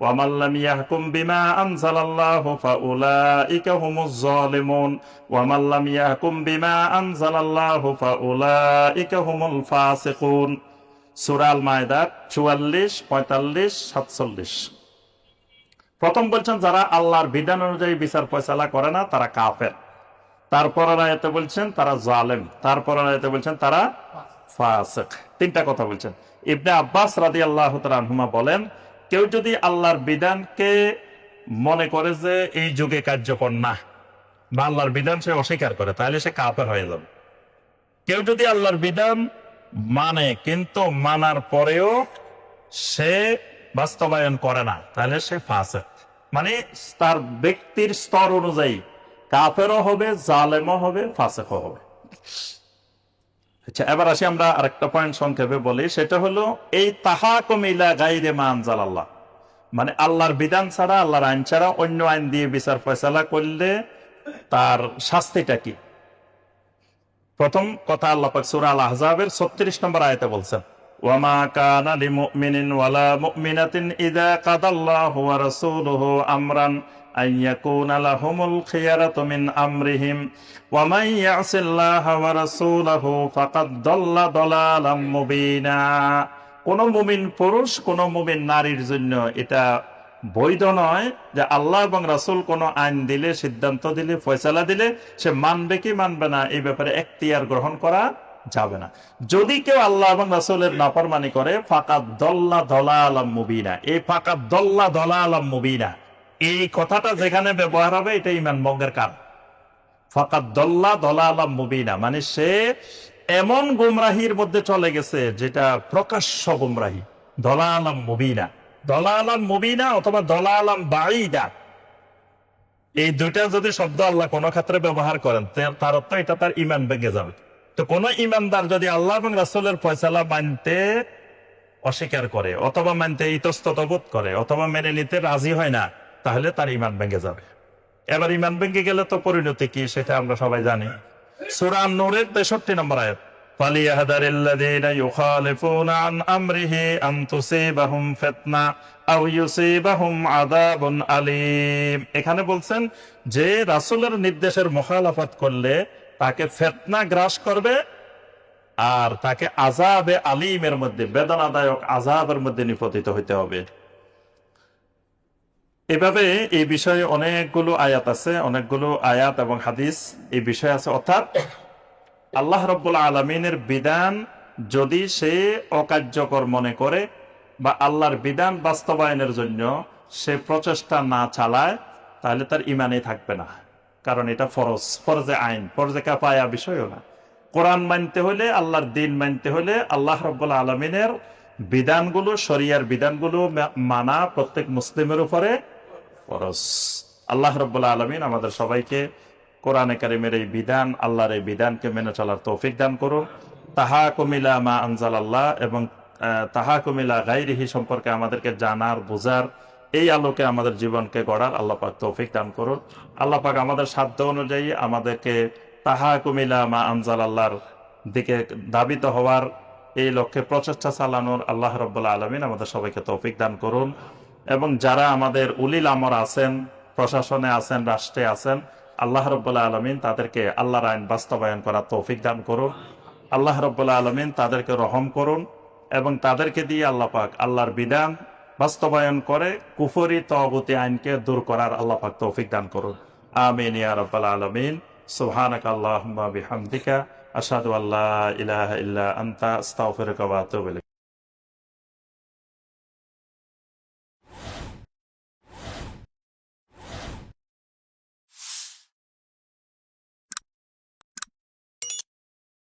ওয়ামান লাম ইয়াহকুম বিমা আনজালাল্লাহু ফাউলাইকা হুমুজ জালিমুন ওয়ামান লাম ইয়াহকুম বিমা আনজালাল্লাহু ফাউলাইকা হুমুল ফাসিকুন। সূরা আল মায়েদার 44, 45, 47। প্রথম বলছেন যারা আল্লাহর বিধান অনুযায়ী বিচার ফয়সালা করে না, তারা কাফের। তারপর আয়াতে বলছেন তারা জালেম। তারপর আয়াতে বলছেন তারা ফাসিক। 3টা কথা বলছেন। ইবনে আব্বাস রাদিয়াল্লাহু তাআলা আনহুমা বলেন, কেউ যদি আল্লাহর বিধানকে মনে করে যে এই যুগে কার্যকর না, বা আল্লাহর বিধান সে অস্বীকার করে, তাহলে সে কাফের হয়ে যাবে। কেউ যদি আল্লাহর বিধান মানে, কিন্তু মানার পরেও সে বাস্তবায়ন করে না, তাহলে সে ফাসিক। মানে তার ব্যক্তির স্তর অনুযায়ী কাফেরও হবে, জালেমও হবে, ফাসিকও হবে। আচ্ছা, এবার আসি আমরা আরেকটা পয়েন্ট সংক্ষেপে বলি, সেটা হলো এই তাহাকুম ইলা গায়রি মা আনজালাল্লাহ, মানে আল্লাহর বিধান ছাড়া, আল্লাহর আইন ছাড়া অন্য আইন দিয়ে বিচার ফয়সালা করলে তার শাস্তিটা কি? প্রথম কথা আল্লাহ পাক সূরা আল আহজাবের 36 নম্বর আয়াতে বলছেন, ওয়ামা কানা লিমুমিনিন ওয়ালা মুমিনাতিন ইযা কাদাল্লাহু ওয়া রাসূলুহু আমরান আইয়াকুনা লাহুমুল খিয়ারাতু মিন আমরিহিম ওয়া মান ইয়াসিল্লাহা ওয়া রাসূলাহু ফাকাদ দাল্লা দালালাম মুবিনা। কোন মুমিন পুরুষ, কোন মুমিন নারীর জন্য এটা বৈধ নয় যে আল্লাহ এবং রাসূল কোন আইন দিলে, সিদ্ধান্ত দিলে, ফয়সালা দিলে সে মানবে কি মানবে না, এই ব্যাপারে এখতিয়ার গ্রহণ করা যাবে না। যদি কেউ আল্লাহ এবং রাসূলের নাফরমানি করে, ফাকাদ দাল্লা দালালাম মুবিনা। এই ফাকাদ দাল্লা দালালাম মুবিনা, এই কথাটা যেখানে ব্যবহার হবে এটা ঈমান ভঙ্গের কারণ। ফাকাদ দাল্লা দালালাম মুবিনা মানে সে এমন গুমরাহির মধ্যে চলে গেছে যেটা প্রকাশ্য গুমরাহি। দলালাম মুবিনা, দলালাম মুবিনা অথবা দলালাম বাঈদা, এই দুইটা যদি শব্দ আল্লাহ কোনো ক্ষেত্রে ব্যবহার করেন তার অর্থ এটা তার ইমান ভেঙে যাবে। তো কোন ইমানদার যদি আল্লাহ এবং রাসূলের ফয়সালা মানতে অস্বীকার করে অথবা মানতে ইতস্তত বোধ করে অথবা মেনে নিতে রাজি হয় না, তাহলে তার ইমান ভেঙে যাবে। এবার ইমান ভেঙে গেলে তো পরিণতি কি সেটা আমরা সবাই জানি। সূরা নূরের 63 নম্বর আয়াত, ফালিয়াহদারিল্লাযীনা ইউখালিফুনা আন আমরিহি আন তুসিবাহুম ফিতনা আও ইউসিবাহুম আযাবুন আলীম। এখানে বলছেন যে রাসূলের নির্দেশের মুখালাফত করলে তাকে ফিতনা গ্রাস করবে আর তাকে আযাবে আলীমের মধ্যে, বেদনাদায়ক আযাবের মধ্যে নিপতিত হইতে হবে। এভাবে এই বিষয়ে অনেকগুলো আয়াত আছে, অনেকগুলো আয়াত এবং হাদিস এই বিষয়ে আছে। অর্থাৎ আল্লাহ রাব্বুল আলামিনের বিধান যদি সে অকার্যকর মনে করে বা আল্লাহর বিধান বাস্তবায়নের জন্য সে প্রচেষ্টা না চালায়, তাহলে তার ইমানই থাকবে না। কারণ এটা ফরজ, ফরজে আইন, ফরজে কাফায়া বিষয়ও না। কোরআন মানতে হলে, আল্লাহর দিন মানতে হলে আল্লাহ রাব্বুল আলামিনের বিধানগুলো, শরিয়ার বিধানগুলো মানা প্রত্যেক মুসলিমের উপরে ফরজ। আল্লাহ রাব্বুল আলামিন আমাদের সবাইকে কোরআনে কারিমের এই বিধান, আল্লাহর এই বিধানকে মেনে চলার তৌফিক দান করুন। তাহাকুম ইলা মা আনজালাল্লাহ এবং তাহাকুম ইলা গায়রিহি সম্পর্কে আমাদেরকে জানার, বোঝার, এই আলোকে আমাদের জীবনকে গড়ার আল্লাহ পাক তৌফিক দান করুন। আল্লাহ পাক আমাদের সাধ্য অনুযায়ী আমাদেরকে তাহাকুম ইলা মা আনজালাল্লাহর দিকে ধাবিত হওয়ার, এই লক্ষ্যে প্রচেষ্টা চালানোর আল্লাহ রাব্বুল আলামিন আমাদের সবাইকে তৌফিক দান করুন। এবং যারা আমাদের উলিল আমর আছেন, প্রশাসনে আছেন, রাষ্ট্রে আছেন, আল্লাহ রাব্বুল আলামিন তাদেরকে আল্লাহর আইন বাস্তবায়ন করার তৌফিক দান করুন। আল্লাহ রাব্বুল আলামিন তাদেরকে রহম করুন এবং তাদেরকে দিয়ে আল্লাহ পাক আল্লাহর বিধান বাস্তবায়ন করে কুফরি তাগুতি আইনকে দূর করার আল্লাহ পাক তৌফিক দান করুন। আমিন ইয়া রাব্বাল আলামিন। সুবহানাকা আল্লাহুম্মা বিহামদিকা আশহাদু আল্লা ইলাহা ইল্লা আনতা আস্তাগফিরুকা ওয়া আতুবু ইলাইক।